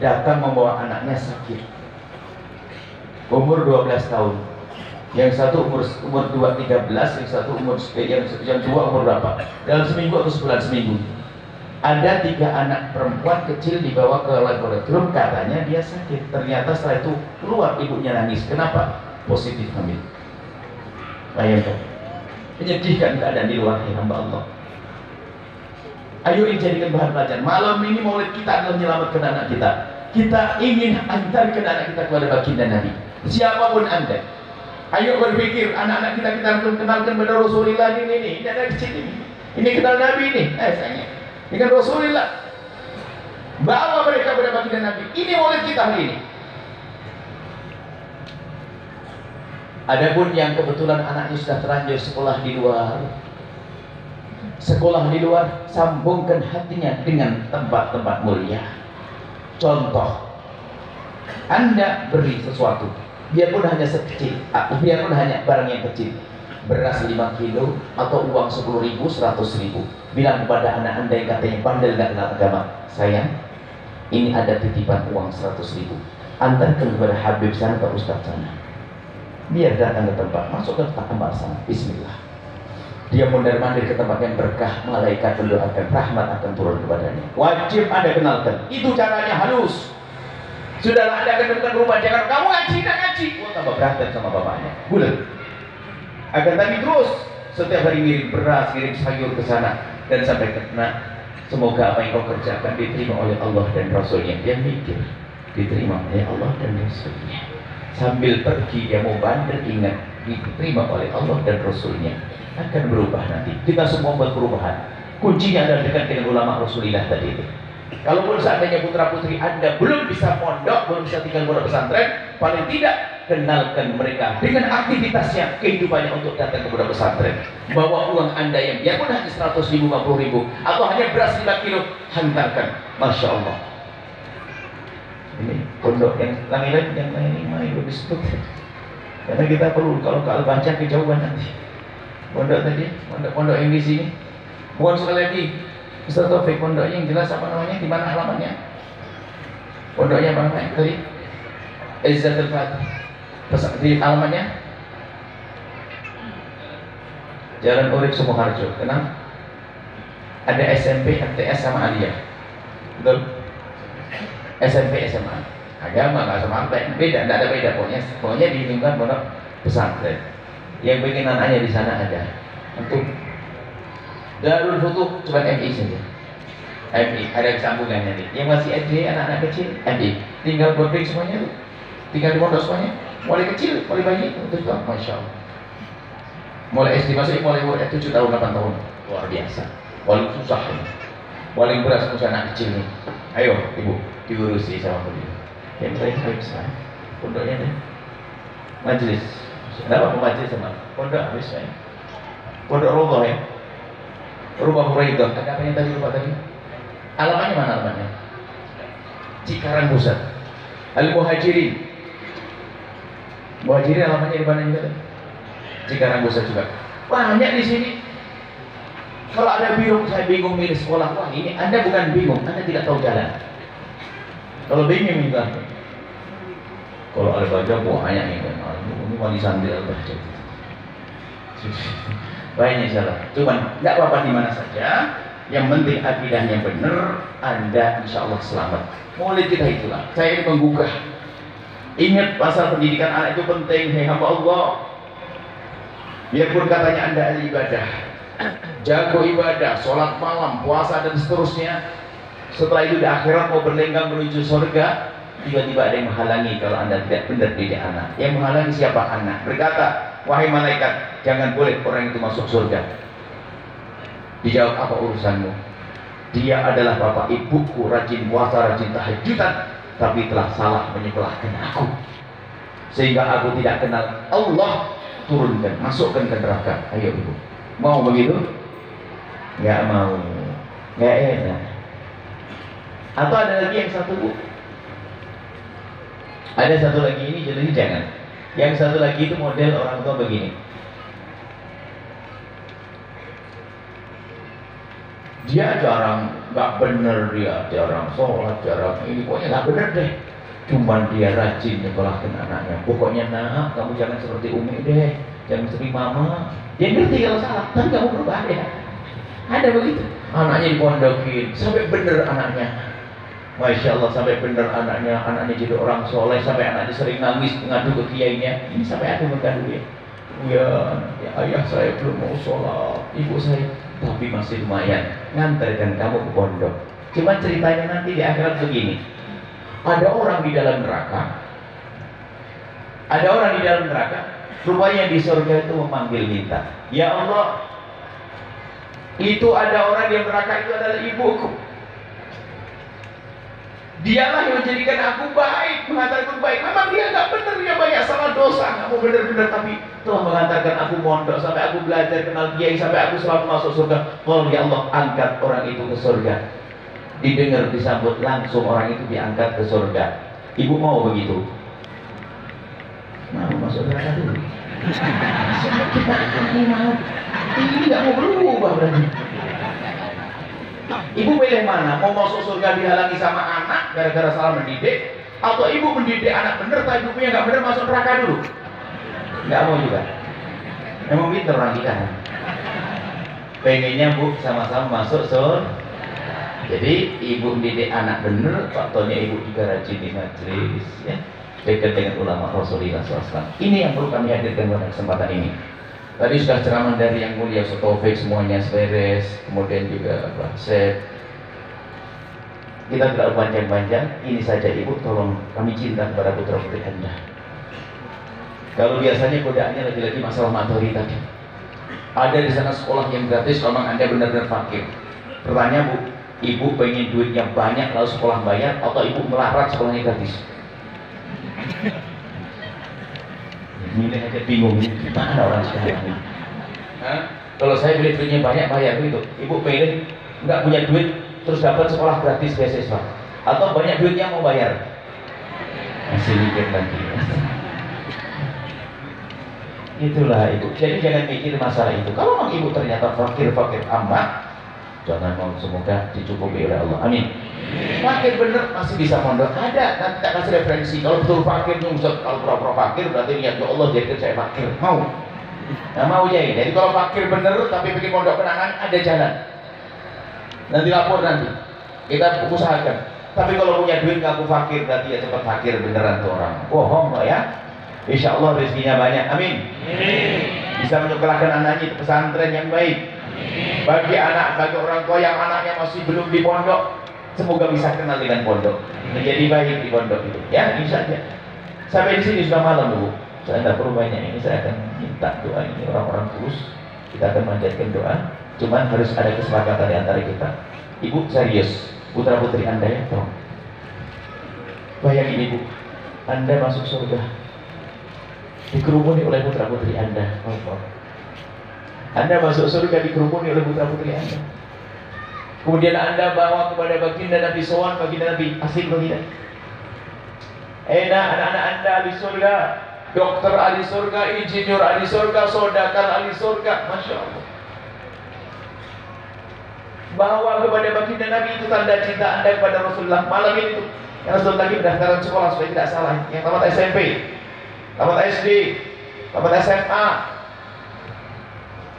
datang membawa anaknya sakit, umur 12 tahun. Yang satu umur 13, yang satu yang dua umur berapa? Dalam seminggu atau sebulan seminggu. Ada 3 anak perempuan kecil dibawa ke laboratorium, katanya dia sakit. Ternyata setelah itu keluar ibunya nangis. Kenapa? Positif hamil. Bayangkan, menyedihkan keadaan di luar hamba Allah. Ayo dijadikan bahan pelajaran. Malam ini maulid kita adalah menyelamatkan anak kita. Kita ingin antarkan anak kita kepada baginda Nabi. Siapapun Anda, ayo berpikir anak-anak kita harus kenalkan kepada Rasulullah ini anak kecil ini. Ini kenal Nabi ini. Sayangnya. Dengan Rasulullah, bawa mereka kepada baginda Nabi. Ini maulid kita hari ini. Adapun yang kebetulan anaknya sudah terlanjur sekolah di luar, sambungkan hatinya dengan tempat-tempat mulia. Contoh, Anda beri sesuatu, biarpun hanya sekecil, biarpun hanya barang yang kecil, beras 5 kilo atau uang 10.000, 100.000. Bilang kepada anak Anda yang katanya pandai tidak kenal agama, sayang, ini ada titipan uang 100.000. Antarkan kepada Habib sana, ke Ustaz sana. Biar datang ke tempat, masuk ke kamar sana, bismillah. Dia mondar-mandir ke tempat yang berkah, malaikat mendoakan, rahmat akan turun kepadanya. Wajib Anda kenalkan. Itu caranya halus. Sudahlah, Anda akan menemukan rumah jangan kamu ngaji, tidak ngaji. Oh, tambah berantem sama bapaknya. Bulan. Akan tapi terus setiap hari ngirim beras, ngirim sayur ke sana dan sampai kena. Semoga apa yang kau kerjakan diterima oleh Allah dan Rasulnya. Dia mikir, diterima oleh Allah dan Rasulnya. Sambil pergi dia mau bandel, ingat diterima oleh Allah dan Rasulnya. Akan berubah nanti. Kita semua buat perubahan. Kuncinya adalah dekat dengan ulama Rasulullah tadi itu. Kalaupun seandainya putra putri Anda belum bisa pondok, belum bisa tinggal pondok pesantren, paling tidak kenalkan mereka dengan aktivitasnya, kehidupannya untuk datang ke pondok pesantren. Bawa uang Anda yang biarpun hanya 100.000, 50.000 atau hanya beras 5 kilo, hantarkan. Masya Allah. Ini pondok yang lain yang lain ini lebih sebut. Karena kita perlu kalau baca kejauhan nanti. Pondok tadi, pondok yang di sini. Bukan sekali lagi, Ustaz Taufik, pondoknya yang jelas apa namanya, di mana alamatnya? Pondoknya apa namanya tadi? Izzatul Fatih. Di alamatnya? Jalan Urip Sumoharjo. Kenal? Ada SMP, MTS sama Aliyah. Betul? SMP, SMA. Agama nggak sama apa? Beda, tidak ada beda. Pokoknya di lingkungan pondok pesantren. Yang bikin anaknya di sana ada. Untuk Darul Futuh cuma MI saja. MI ada sambungannya nih. Yang masih SD, anak-anak kecil, MI. Tinggal boarding semuanya tuh. Tinggal di pondok semuanya. Mulai kecil, mulai bayi, itu juga, masya Allah. Mulai SD masuk, mulai 7 tahun, 8 tahun, luar biasa. Paling susah ini. Paling beras untuk anak kecil nih. Ayo, ibu, diurusi sama beliau. Yang lain habis lah. Pondoknya nih. Majelis. Kenapa majelis sama? Pondok habis lah. Pondok Roboh ya. Rumah Huraidah. Ada apa yang tadi lupa tadi? Alamatnya mana alamatnya? Cikarang Pusat. Al-Muhajirin. Muhajirin alamatnya di mana juga? Cikarang Pusat juga. Banyak di sini. Kalau ada bingung, saya bingung milih sekolah. Wah ini Anda bukan bingung, Anda tidak tahu jalan. Kalau bingung minta. Kalau ada baca, banyak ini wali santri al-baca. Banyak salah. Cuman nggak apa-apa di mana saja. Yang penting akidahnya benar, Anda insya Allah selamat. Mulai kita itulah. Saya ini menggugah. Ingat pasal pendidikan anak itu penting. Hei hamba Allah. Biarpun katanya Anda ahli ibadah, jago ibadah, sholat malam, puasa dan seterusnya. Setelah itu di akhirat mau berlenggang menuju surga, tiba-tiba ada yang menghalangi kalau Anda tidak benar didik anak. Yang menghalangi siapa? Anak. Berkata, wahai malaikat, jangan boleh orang itu masuk surga. Dijawab, apa urusanmu? Dia adalah bapak ibuku, rajin puasa, rajin tahajudan, tapi telah salah menyekolahkan aku, sehingga aku tidak kenal Allah. Turunkan, masukkan ke neraka. Ayo ibu, mau begitu? Nggak mau, nggak enak. Atau ada lagi yang satu bu, ada satu lagi ini jadi jangan. Yang satu lagi itu model orang tua begini. Dia jarang, nggak bener, dia jarang sholat, jarang ini, pokoknya nggak bener deh. Cuman dia rajin nyekolahkan anaknya. Pokoknya nak, kamu jangan seperti Umi deh, jangan seperti mama. Dia ngerti kalau salah, tapi kamu berubah ya. Ada begitu. Anaknya dipondokin sampai bener anaknya. Masya Allah, sampai bener anaknya jadi orang soleh, sampai anaknya sering nangis ngadu ke kiainya. Ini sampai aku mengadu ya. Ya, ayah saya belum mau sholat, ibu saya, tapi masih lumayan ngantarkan kamu ke pondok. Cuma ceritanya nanti di akhirat begini. Ada orang di dalam neraka. Ada orang di dalam neraka. Rupanya di surga itu memanggil minta, ya Allah, itu ada orang di neraka, itu adalah ibuku. Dialah yang menjadikan aku baik, mengatakan baik. Memang dia nggak benar, dia banyak salah dosa, nggak mau benar-benar, tapi telah mengantarkan aku mondok, sampai aku belajar kenal kiai, sampai aku selalu masuk surga. Oh ya Allah, angkat orang itu ke surga. Didengar, disambut langsung, orang itu diangkat ke surga. Ibu mau begitu? Mau masuk neraka dulu? Ini nggak mau berubah berarti. Ibu pilih mana? Mau masuk surga dihalangi sama anak gara-gara salah mendidik, atau ibu mendidik anak bener tapi ibunya nggak bener masuk neraka dulu? Nggak mau juga. Emang pinter orang kita. Pengennya bu sama-sama masuk surga. Jadi ibu mendidik anak bener, faktornya ibu juga rajin di majelis, ya, dekat dengan ulama Rasulullah SAW. Ini yang perlu kami hadirkan pada kesempatan ini. Tadi sudah ceramah dari yang mulia Ustaz Taufik, semuanya beres, kemudian juga Pak Seth. Kita tidak panjang-panjang, ini saja ibu, tolong kami cinta kepada putra putri Anda. Kalau biasanya godaannya lagi-lagi masalah materi tadi. Ada di sana sekolah yang gratis kalau Anda benar-benar fakir. Pertanyaan bu, ibu pengen duitnya banyak lalu sekolah bayar, atau ibu melarat sekolahnya gratis? Milih aja bingung, gimana orang sekarang ini? Kalau saya beli duitnya banyak bayar begitu, ibu pengen nggak punya duit terus dapat sekolah gratis beasiswa, atau banyak duitnya mau bayar? Masih mikir lagi. Itulah ibu. Jadi jangan mikir masalah itu. Kalau memang ibu ternyata fakir amat, jangan mau, semoga dicukupi oleh Allah. Amin. Fakir bener masih bisa mondok, ada, nanti tak kasih referensi. Kalau betul fakir nyungsep, kalau pura-pura fakir berarti niat ya Allah jadikan saya fakir. Mau? Nah mau ya. Jadi kalau fakir bener tapi bikin mondok kenangan, ada jalan. Nanti lapor nanti. Kita usahakan. Tapi kalau punya duit ngaku fakir berarti ya cepat fakir beneran tuh orang. Bohong kok ya. Insya Allah rezekinya banyak. Amin. Bisa menyekolahkan anaknya ke pesantren yang baik. Bagi orang tua yang anaknya masih belum di pondok, semoga bisa kenal dengan pondok, menjadi baik di pondok itu. Ya, ini saja. Sampai di sini sudah malam bu. Saya tidak perlu banyak ini. Saya akan minta doa ini orang-orang tulus. Kita akan manjatkan doa. Cuman harus ada kesepakatan di antara kita. Ibu serius, putra putri Anda ya, tolong. Bayangin ibu, Anda masuk surga, dikerumuni oleh putra putri Anda. Anda masuk surga dikerumuni oleh putra putri Anda. Kemudian Anda bawa kepada baginda Nabi Sowan, baginda Nabi, asik baginda. Anak-anak Anda ahli surga, dokter ahli surga, insinyur ahli surga, saudagar ahli surga, masya Allah. Bawa kepada baginda Nabi, itu tanda cinta Anda kepada Rasulullah. Malam ini tuh, yang Rasul lagi pendaftaran sekolah supaya tidak salah. Yang tamat SMP, tamat SD, tamat SMA.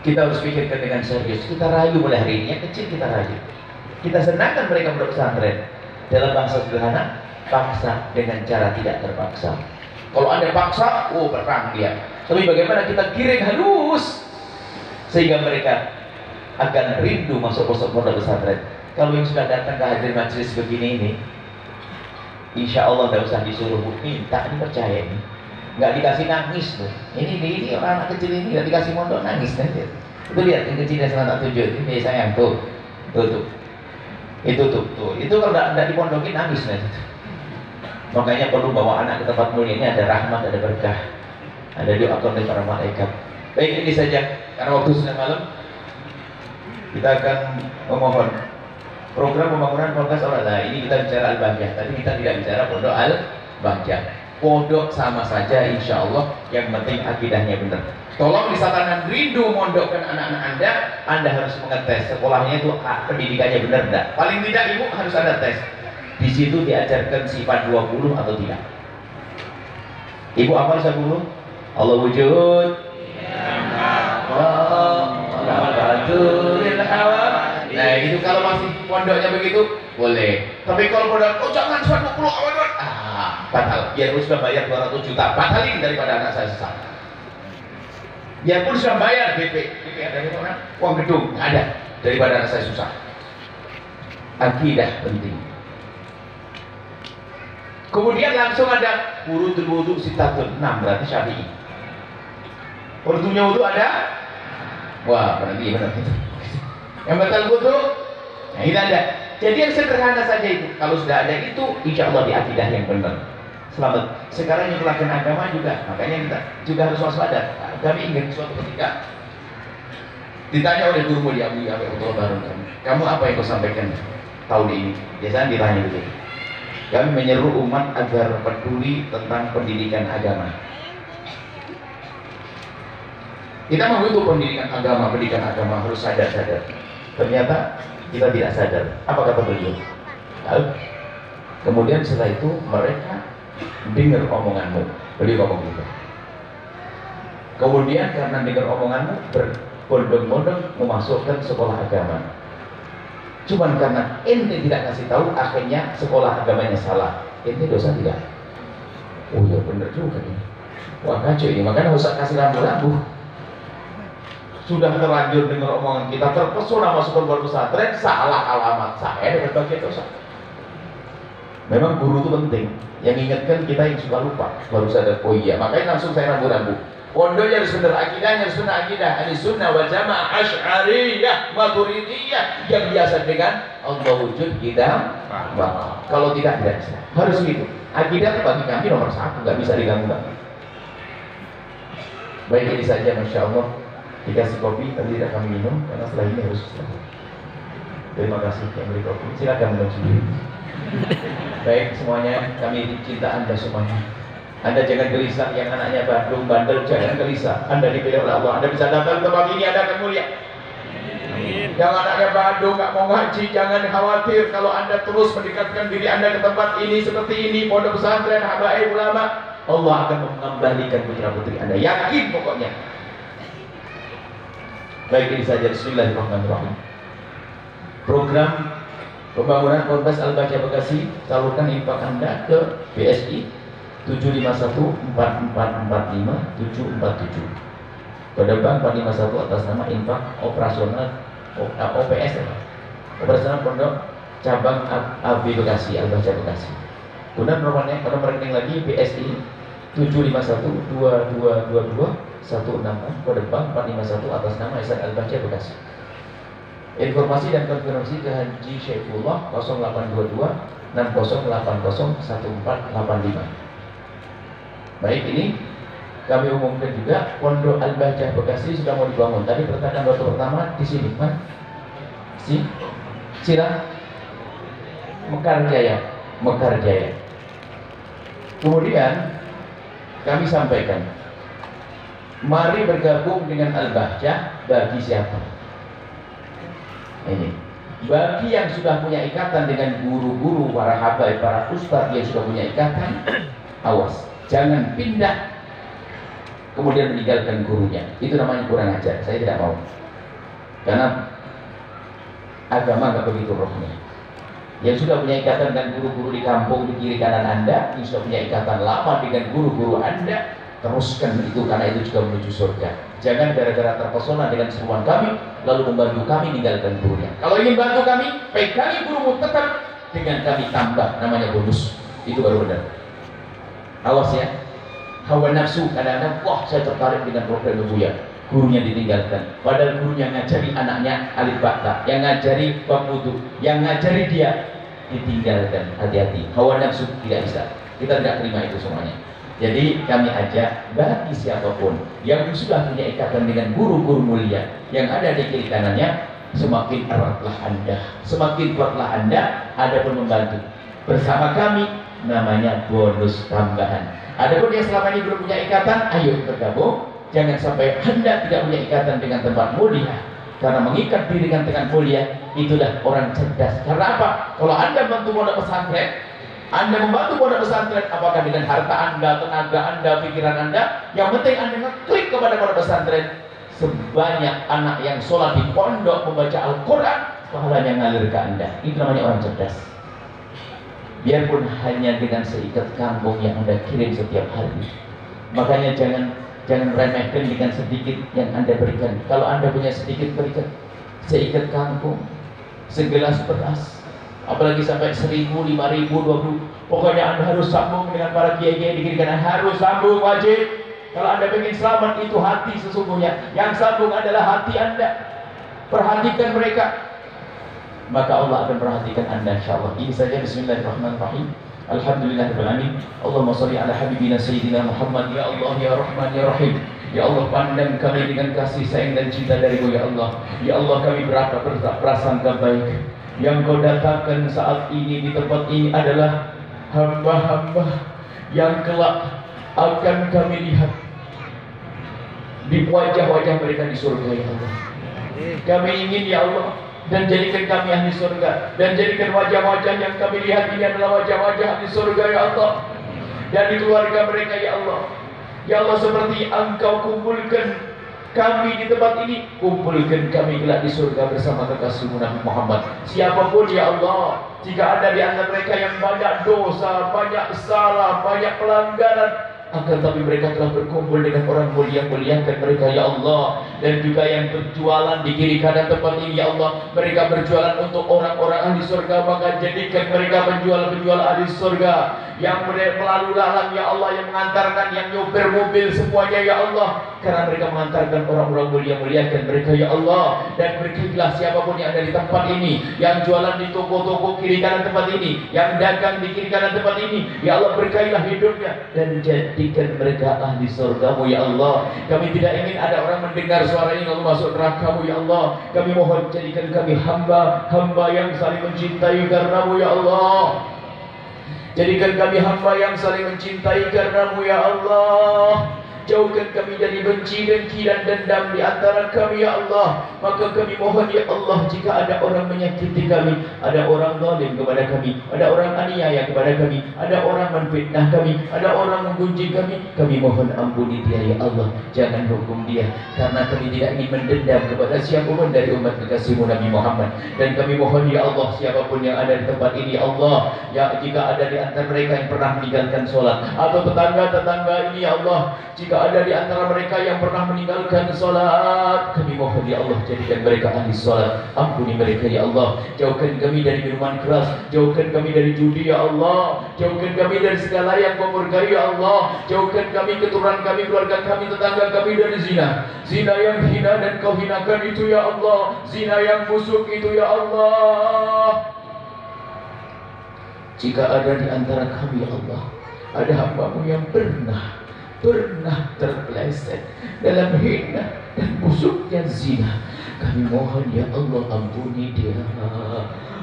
Kita harus pikirkan dengan serius. Kita rayu mulai hari ini, yang kecil kita rayu. Kita senangkan mereka berpesantren. Dalam bahasa sederhana, paksa dengan cara tidak terpaksa. Kalau Anda paksa, perang dia. Tapi bagaimana kita giring halus sehingga mereka akan rindu masuk pondok pesantren. Kalau yang sudah datang ke hadir majelis begini ini, insya Allah tidak usah disuruh minta, ini percaya ini. Nggak dikasih nangis tuh. Ini orang anak kecil ini nggak dikasih mondok nangis nanti. Itu lihat yang kecilnya sana tak tunjuk. Ini sayang tuh. Itu kalau nggak dipondokin nangis nanti. Makanya perlu bawa anak ke tempat mulia ini, ada rahmat, ada berkah, ada doa dari para malaikat. Baik, ini saja karena waktu sudah malam. Kita akan memohon program pembangunan pondok al. Nah, ini kita bicara Al-Bahjah. Tadi kita tidak bicara pondok Al-Bahjah. Pondok sama saja insya Allah, yang penting akidahnya benar. Tolong disatakan rindu mondokkan anak-anak Anda harus mengetes sekolahnya itu pendidikannya benar enggak. Paling tidak ibu harus ada tes. Di situ diajarkan sifat 20 atau tidak. Ibu apa sifat 20? Allah wujud. Allah Baturil hawa pondoknya begitu, boleh. Tapi kalau pada, oh jangan 120 awal, batal. Biarpun sudah bayar 200 juta, batalin daripada anak saya susah. Biarpun sudah bayar BP ada di mana? Uang gedung nggak ada, daripada anak saya susah. Akidah penting. Kemudian langsung ada wudu sitatun 6, berarti Syafi'i. Urdunya wudu ada? Wah, berarti benar itu. Yang batal wudu, nah ini ada. Jadi yang sederhana saja itu. Kalau sudah ada itu, insya Allah di akidah yang benar. Selamat. Sekarang yang melakukan agama juga, makanya kita juga harus waspada. Kami ingat suatu ketika ditanya oleh guru mulia Abu Abdullah Barun, kamu apa yang kau sampaikan tahun ini? Biasanya ditanya gitu. Kami menyeru umat agar peduli tentang pendidikan agama. Kita membutuh pendidikan agama harus sadar. Ternyata kita tidak sadar. Apa kata beliau? Kemudian setelah itu mereka dengar omonganmu. Beliau ngomong gitu. Kemudian karena dengar omonganmu berbondong-bondong memasukkan sekolah agama. Cuman karena ente tidak kasih tahu, akhirnya sekolah agamanya salah. Ente dosa tidak? Oh iya bener juga nih. Wah kacau ini, makanya usah kasih rambu-rambu. Sudah terlanjur dengar omongan kita, terpesona masuk ke pesantren, salah alamat saya dengan bagian dosa. Memang guru itu penting. Yang ingatkan kita yang suka lupa, baru sadar. Oh iya, makanya langsung saya rambu-rambu. Pondoknya harus benar, akidahnya harus benar, akidah Ahlussunnah wal Jamaah, Asy'ariyah, Maturidiyah yang biasa dengan Allah wujud kita. Kalau tidak bisa. Harus gitu. Akidah itu bagi kami nomor 1, nggak bisa diganggu. Baik ini saja, masya Allah. Dikasih kopi, tadi tidak kami minum karena setelah ini harus istirahat. Terima kasih yang beri kopi. Silakan minum sendiri. Baik semuanya, kami cinta Anda semuanya. Anda jangan gelisah, yang anaknya Bandung, bandel, jangan gelisah. Anda dipilih oleh Allah. Anda bisa datang ke tempat ini, Anda akan mulia. Yang anaknya Bandung nggak mau ngaji, jangan khawatir. Kalau Anda terus mendekatkan diri Anda ke tempat ini seperti ini, pondok pesantren, habaib ulama, Allah akan mengembalikan putra putri Anda. Yakin pokoknya. Baik ini saja. Bismillahirrahmanirrahim. Program pembangunan Ponpes Al-Baqa Bekasi, salurkan infak Anda ke BSI 7514445 Kode bank 451 atas nama infak operasional OPS operasional Pondok Cabang AB Bekasi Al-Baqa Bekasi. Kemudian nomor rekening lagi BSI 7512222 kode bank 451 atas nama Ihsan Al-Baqa Bekasi. Informasi dan konfirmasi ke Haji Syaifullah 0822 60801485. Baik, ini kami umumkan juga Pondok Al-Baqa Bekasi sudah mau dibangun. Tadi pertanyaan waktu pertama di sini, kan? Mekar Jaya. Kemudian kami sampaikan, mari bergabung dengan Al-Baqa bagi siapa? Ini bagi yang sudah punya ikatan dengan guru-guru, para habaib, para ustadz yang sudah punya ikatan, awas, jangan pindah kemudian meninggalkan gurunya. Itu namanya kurang ajar. Saya tidak mau, karena agama nggak begitu rohnya. Yang sudah punya ikatan dengan guru-guru di kampung di kiri kanan Anda, yang sudah punya ikatan lama dengan guru-guru Anda, teruskan itu, karena itu juga menuju surga. Jangan gara-gara terpesona dengan seruan kami lalu membantu kami meninggalkan gurunya. Kalau ingin bantu kami, pegangi gurumu tetap, dengan kami tambah, namanya bonus. Itu baru benar. Awas ya, hawa nafsu kadang-kadang, wah saya tertarik dengan program Buya, gurunya ditinggalkan. Padahal gurunya ngajari anaknya alif bata, yang ngajari bab wudu, yang ngajari dia ditinggalkan. Hati-hati, hawa nafsu tidak bisa. Kita tidak terima itu semuanya. Jadi kami ajak bagi siapapun yang sudah punya ikatan dengan guru-guru mulia yang ada di kiri kanannya, semakin eratlah Anda, semakin kuatlah Anda, ada pun membantu bersama kami, namanya bonus tambahan. Adapun yang selama ini belum punya ikatan, ayo bergabung. Jangan sampai Anda tidak punya ikatan dengan tempat mulia, karena mengikat diri dengan mulia itulah orang cerdas. Karena apa? Kalau Anda bantu pondok pesantren, Anda membantu pondok pesantren, apakah dengan harta Anda, tenaga Anda, pikiran Anda, yang penting Anda ngeklik kepada pondok pesantren. Sebanyak anak yang sholat di pondok membaca Al-Quran, pahalanya ngalir ke Anda. Itu namanya orang cerdas. Biarpun hanya dengan seikat kangkung yang Anda kirim setiap hari. Makanya jangan remehkan dengan sedikit yang Anda berikan. Kalau Anda punya sedikit, berikan seikat kangkung, segelas beras, apalagi sampai 1.000, 5.000, 20. Pokoknya Anda harus sambung dengan para kiai-kiai di kiri kanan. Harus sambung, wajib. Kalau Anda ingin selamat, itu hati sesungguhnya. Yang sambung adalah hati Anda. Perhatikan mereka, maka Allah akan perhatikan Anda, insyaallah. Ini saja. Bismillahirrahmanirrahim. Alhamdulillahirrahmanirrahim. Allahumma sholli ala habibina sayyidina Muhammad. Ya Allah, ya Rahman, ya Rahim. Ya Allah, pandang kami dengan kasih sayang dan cinta dari-Mu, ya Allah. Ya Allah, kami berprasangka baik. Yang Kau datangkan saat ini di tempat ini adalah hamba-hamba yang kelak akan kami lihat di wajah-wajah mereka di surga, ya Allah. Kami ingin, ya Allah, dan jadikan kami ahli surga, dan jadikan wajah-wajah yang kami lihat ini adalah wajah-wajah ahli surga, ya Allah. Dan di keluarga mereka, ya Allah. Ya Allah, seperti Engkau kumpulkan kami di tempat ini, kumpulkan kami kelak di surga bersama kekasih-Mu Nabi Muhammad. Siapapun, ya Allah, jika ada di antara mereka yang banyak dosa, banyak salah, banyak pelanggaran, akan tapi mereka telah berkumpul dengan orang mulia-muliakan mereka, ya Allah. Dan juga yang berjualan di kiri kanan tempat ini, ya Allah, mereka berjualan untuk orang-orang ahli surga, maka jadikan mereka penjual-penjual ahli surga yang melalui lalang, ya Allah, yang mengantarkan, yang nyopir mobil semuanya, ya Allah, karena mereka mengantarkan orang-orang mulia-muliakan mereka, ya Allah. Dan berkailah siapapun yang ada di tempat ini, yang jualan di toko-toko kiri kanan tempat ini, yang dagang di kiri kanan tempat ini, ya Allah, berkailah hidupnya dan jadikan mereka ahli surga-Mu, ya Allah. Kami tidak ingin ada orang mendengar suara ini lalu masuk neraka-Mu, ya Allah. Kami mohon jadikan kami hamba yang saling mencintai karena-Mu, ya Allah. Jadikan kami hamba yang saling mencintai karena-Mu, ya Allah. Jauhkan kami dari benci, dengki dan dendam di antara kami, ya Allah. Maka kami mohon, ya Allah, jika ada orang menyakiti kami, ada orang zalim kepada kami, ada orang aniaya kepada kami, ada orang menfitnah kami, ada orang menggunjing kami mohon ampuni dia, ya Allah. Jangan hukum dia, karena kami tidak ingin mendendam kepada siapapun dari umat kekasih-Mu Nabi Muhammad. Dan kami mohon, ya Allah, siapapun yang ada di tempat ini, ya Allah, ya, jika ada di antara mereka yang pernah meninggalkan sholat, atau tetangga-tetangga ini, ya Allah, jika ada di antara mereka yang pernah meninggalkan sholat, kami mohon, ya Allah, jadikan mereka ahli sholat. Ampuni mereka, ya Allah. Jauhkan kami dari minuman keras, jauhkan kami dari judi, ya Allah. Jauhkan kami dari segala yang memurkai, ya Allah. Jauhkan kami, keturunan kami, keluarga kami, tetangga kami dari zina. Zina yang hina dan Kau hinakan itu, ya Allah. Zina yang busuk itu, ya Allah. Jika ada di antara kami, ya Allah, ada hamba-Mu yang pernah terpeleset dalam hina dan busuknya zina, kami mohon, ya Allah, ampuni dia.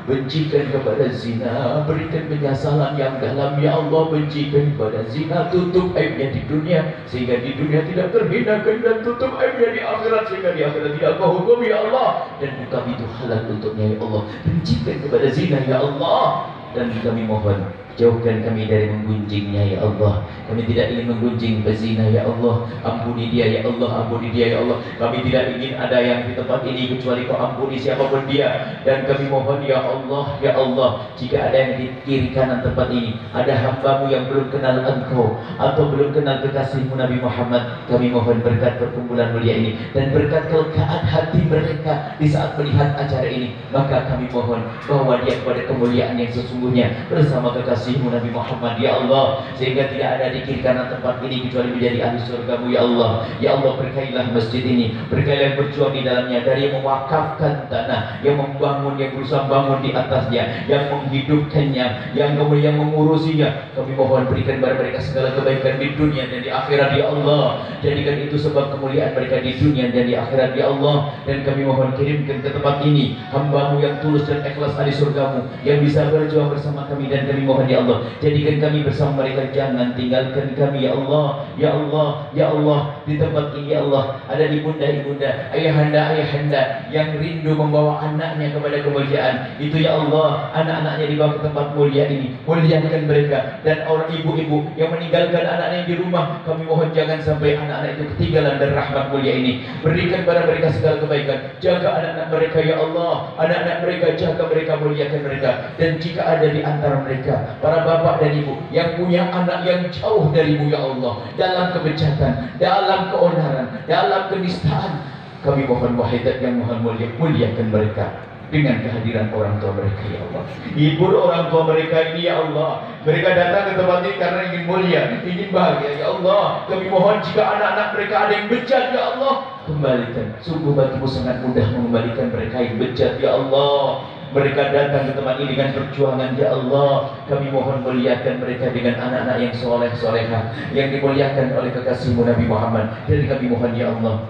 Bencikan kepada zina, berikan penyesalan yang dalam, ya Allah. Bencikan kepada zina, tutup aibnya di dunia sehingga di dunia tidak terhinakan, dan tutup aibnya di akhirat sehingga di akhirat tidak Kau hukum, ya Allah. Dan bukan itu halal untuknya, ya Allah. Bencikan kepada zina, ya Allah. Dan kami mohon, jauhkan kami dari menggunjingnya, ya Allah. Kami tidak ingin menggunjing pezina, ya Allah. Ampuni dia, ya Allah. Ampuni dia, ya Allah. Kami tidak ingin ada yang di tempat ini kecuali Kau ampuni siapapun dia. Dan kami mohon, ya Allah, ya Allah, jika ada yang di kiri kanan tempat ini, ada hamba-Mu yang belum kenal Engkau atau belum kenal kekasih-Mu Nabi Muhammad, kami mohon berkat perkumpulan mulia ini dan berkat kelegaan hati mereka di saat melihat acara ini, maka kami mohon bawa dia kepada kemuliaan yang sesungguhnya bersama kekasih-Mu Nabi Muhammad, ya Allah. Sehingga tidak ada di kiri kanan tempat ini kecuali menjadi ahli surga-Mu, ya Allah. Ya Allah, berkailah masjid ini, berkailah yang berjuang di dalamnya, dari yang mewakafkan tanah, yang membangun, yang berusaha bangun di atasnya, yang menghidupkannya, yang kemudian mengurusinya. Kami mohon berikan kepada mereka segala kebaikan di dunia dan di akhirat, ya Allah. Jadikan itu sebab kemuliaan mereka di dunia dan di akhirat, ya Allah. Dan kami mohon kirimkan ke tempat ini hamba-Mu yang tulus dan ikhlas ahli surga-Mu, yang bisa berjuang bersama kami. Dan kami mohon, ya Allah, jadikan kami bersama mereka, jangan tinggalkan kami, ya Allah. Ya Allah, ya Allah. di tempat ini ya Allah. Ada ibunda-ibunda, ayahanda-ayahanda yang rindu membawa anaknya kepada kemuliaan. Itu ya Allah, anak-anaknya dibawa ke tempat mulia ini. Muliakan mereka. Dan orang ibu-ibu yang meninggalkan anaknya di rumah, kami mohon jangan sampai anak-anak itu ketinggalan dari rahmat mulia ini. Berikan pada mereka segala kebaikan. Jaga anak-anak mereka ya Allah. Anak-anak mereka, jaga mereka, muliakan mereka. Dan jika ada di antara mereka para bapak dan ibu yang punya anak yang jauh darimu ya Allah, dalam kebejatan, dalam keonaran, dalam kenistaan, kami mohon wahidat yang maha mulia, muliakan mereka dengan kehadiran orang tua mereka ya Allah. Hibur orang tua mereka ini ya Allah. Mereka datang ke tempat ini karena ingin mulia, ingin bahagia ya Allah. Kami mohon jika anak-anak mereka ada yang bejat ya Allah, kembalikan. Sungguh bagimu sangat mudah mengembalikan mereka yang bejat ya Allah. Mereka datang ke tempat ini dengan perjuangan ya Allah. Kami mohon muliakan mereka dengan anak-anak yang soleh solehah, yang dimuliakan oleh kekasihmu Nabi Muhammad. Dan kami mohon ya Allah,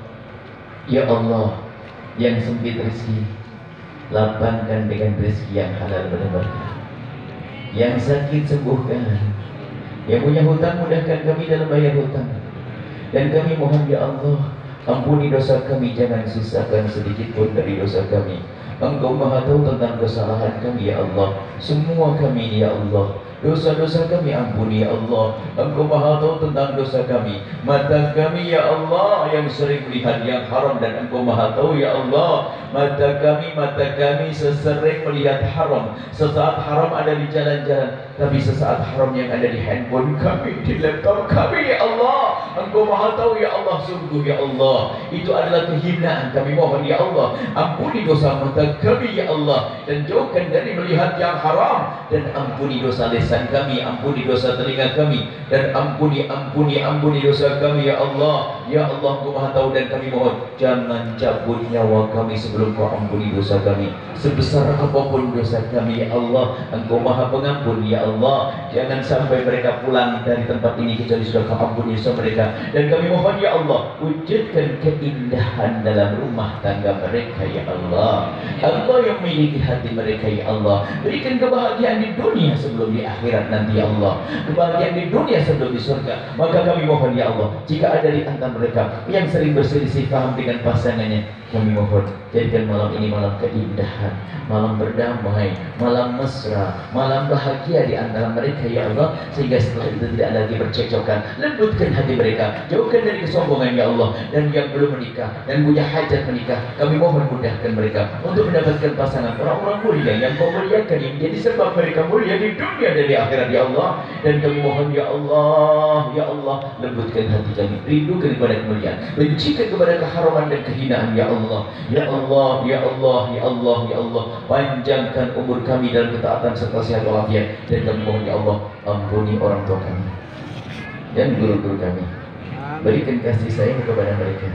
ya Allah, yang sempit rezeki lapangkan dengan rezeki yang halal berkah, yang sakit sembuhkan, yang punya hutang mudahkan kami dalam bayar hutang. Dan kami mohon ya Allah, ampuni dosa kami, jangan sisakan sedikit pun dari dosa kami. Engkau maha tahu tentang kesalahan kami ya Allah. Semua kami ya Allah, dosa-dosa kami ampuni ya Allah. Engkau maha tahu tentang dosa kami. Mata kami ya Allah yang sering melihat yang haram, dan Engkau maha tahu ya Allah. Mata kami sesering melihat haram. Sesaat haram ada di jalan-jalan, tapi sesaat haram yang ada di handphone kami, di laptop kami ya Allah. Engkau maha tahu ya Allah. Sungguh ya Allah, itu adalah kehinaan. Kami mohon ya Allah, ampuni dosa mata kami ya Allah, dan jauhkan dari melihat yang haram. Dan ampuni dosa lisan kami, ampuni dosa telinga kami, dan ampuni dosa kami ya Allah. Ya Allah, Engkau maha tahu, dan kami mohon jangan cabut nyawa kami sebelum Kau ampuni dosa kami. Sebesar apapun dosa kami ya Allah, Engkau maha pengampun ya Allah. Jangan sampai mereka pulang dari tempat ini kecuali sudah Kau ampuni dosa mereka. Dan kami mohon ya Allah, wujudkan keindahan dalam rumah tangga mereka ya Allah. Engkau yang memiliki hati mereka ya Allah. Berikan kebahagiaan di dunia sebelum di akhirat nanti ya Allah. Kebahagiaan di dunia sebelum di surga. Maka kami mohon ya Allah, jika ada di antara mereka yang sering berselisih paham dengan pasangannya, kami mohon jadikan malam ini malam keindahan, malam berdamai, malam mesra, malam bahagia di antara mereka ya Allah. Sehingga setelah itu tidak lagi bercekcokan. Lembutkan hati mereka, jauhkan dari kesombongan ya Allah. Dan yang belum menikah dan punya hajat menikah, kami mohon mudahkan mereka untuk mendapatkan pasangan orang-orang mulia yang Kau muliakan, yang menjadi sebab mereka mulia di dunia dan di akhirat ya Allah. Dan kami mohon ya Allah, ya Allah, lembutkan hati kami, rindukan kepada kemuliaan, bencikan kepada keharaman dan kehinaan ya Allah. Ya Allah, ya Allah, ya Allah, ya Allah, panjangkan umur kami dalam ketaatan serta sehat walafiat. Dan kami mohon ya Allah, ampuni orang tua kami dan guru-guru kami, berikan kasih sayang kepada mereka.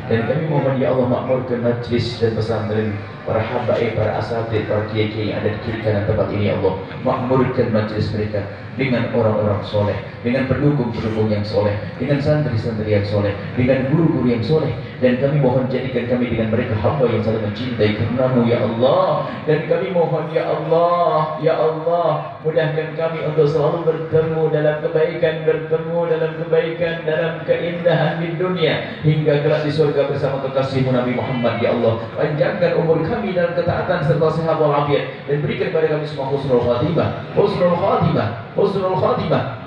Dan kami mohon ya Allah, makmurkan majlis dan pesantren, para habaib, para asatidz, para kiai-kiai yang ada di kiri kanan tempat ini ya Allah. Makmurkan majlis mereka dengan orang-orang soleh, dengan pendukung-pendukung yang soleh, dengan santri-santri yang soleh, dengan guru-guru yang soleh. Dan kami mohon jadikan kami dengan mereka hamba yang saling mencintai karenamu ya Allah. Dan kami mohon ya Allah, ya Allah, mudahkan kami untuk selalu bertemu dalam kebaikan, bertemu dalam kebaikan, dalam keindahan di dunia, hingga kelak di surga bersama kekasihmu Nabi Muhammad ya Allah. Panjangkan umur kami dalam ketaatan serta sehat walafiat, dan berikan kepada kami semua husnul khatimah, husnul khatimah, husnul khatimah.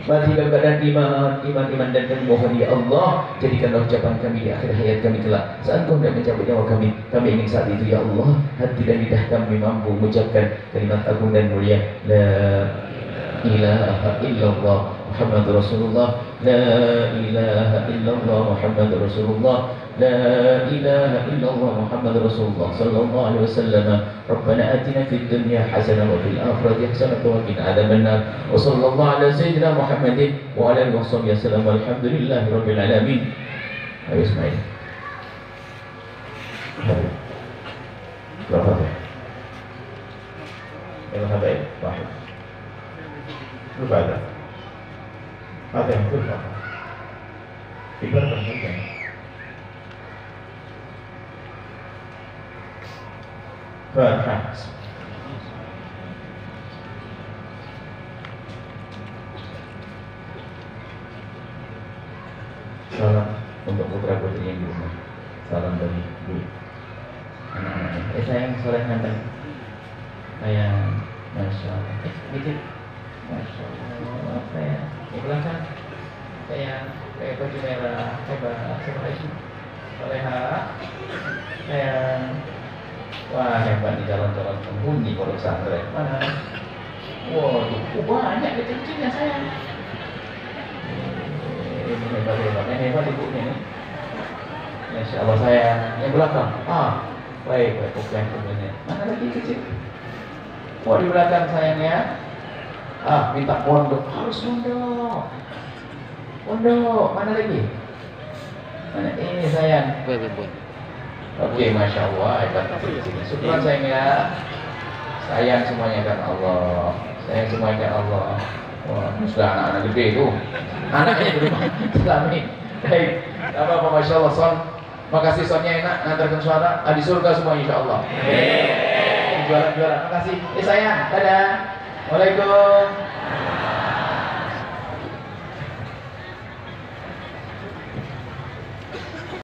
Matikan badan iman, dan kami mohon ya Allah, jadikanlah ucapan kami di akhir hayat kami kelak. Saat Kau hendak mencabut nyawa kami ingin saat itu ya Allah, hati dan lidah kami mampu mengucapkan kalimat agung dan mulia, la ilaha illallah Muhammadur Rasulullah, la ilaha illallah Muhammadur Rasulullah, la ilaha illallah Muhammadur Rasulullah sallallahu alaihi wasallam. Rabbana atina fid dunya hasanah wa fil akhirati hasanah wa qina adzabannar. Wa sallallahu ala sayyidina Muhammadin wa ala alihi washabihi wasallam. Walhamdulillahi rabbil alamin. Ayo Ismail. Berapa? Ya habaib, wahid. Berapa? Ada yang berapa? Ibarat kan? Fatihah. Salam. untuk putra putri yang di rumah. Salam dari Bu. Anak-anaknya. Sayang soleh nganten. Sayang, masya Allah. Gitu. Masya Allah. Sayang. Di belakang. Sayang. Kayak baju merah. Hebat. Soleha. Sayang. Wah hebat di calon-calon penghuni pondok pesantren. Mana? Waduh, banyak kecil-kecilnya sayang. Ini hebat ibunya nih. Masya Allah sayang. Yang belakang. Baik, oke ini. Mana lagi kecil? Di belakang sayangnya. Minta pondok, harus pondok. Pondok, mana lagi? Mana ini sayang? Oke, masya Allah, hebat. Syukur sayangnya. Sayang semuanya kan Allah. Sayang semuanya kan Allah. Wah, sudah anak-anak gede itu. Anaknya di rumah. Islami. Baik, apa masya Allah son. Makasih sonnya enak, ngantarkan suara. Di surga semua insya Allah. Jualan-jualan. Makasih. Sayang. Dadah. Waalaikumsalam.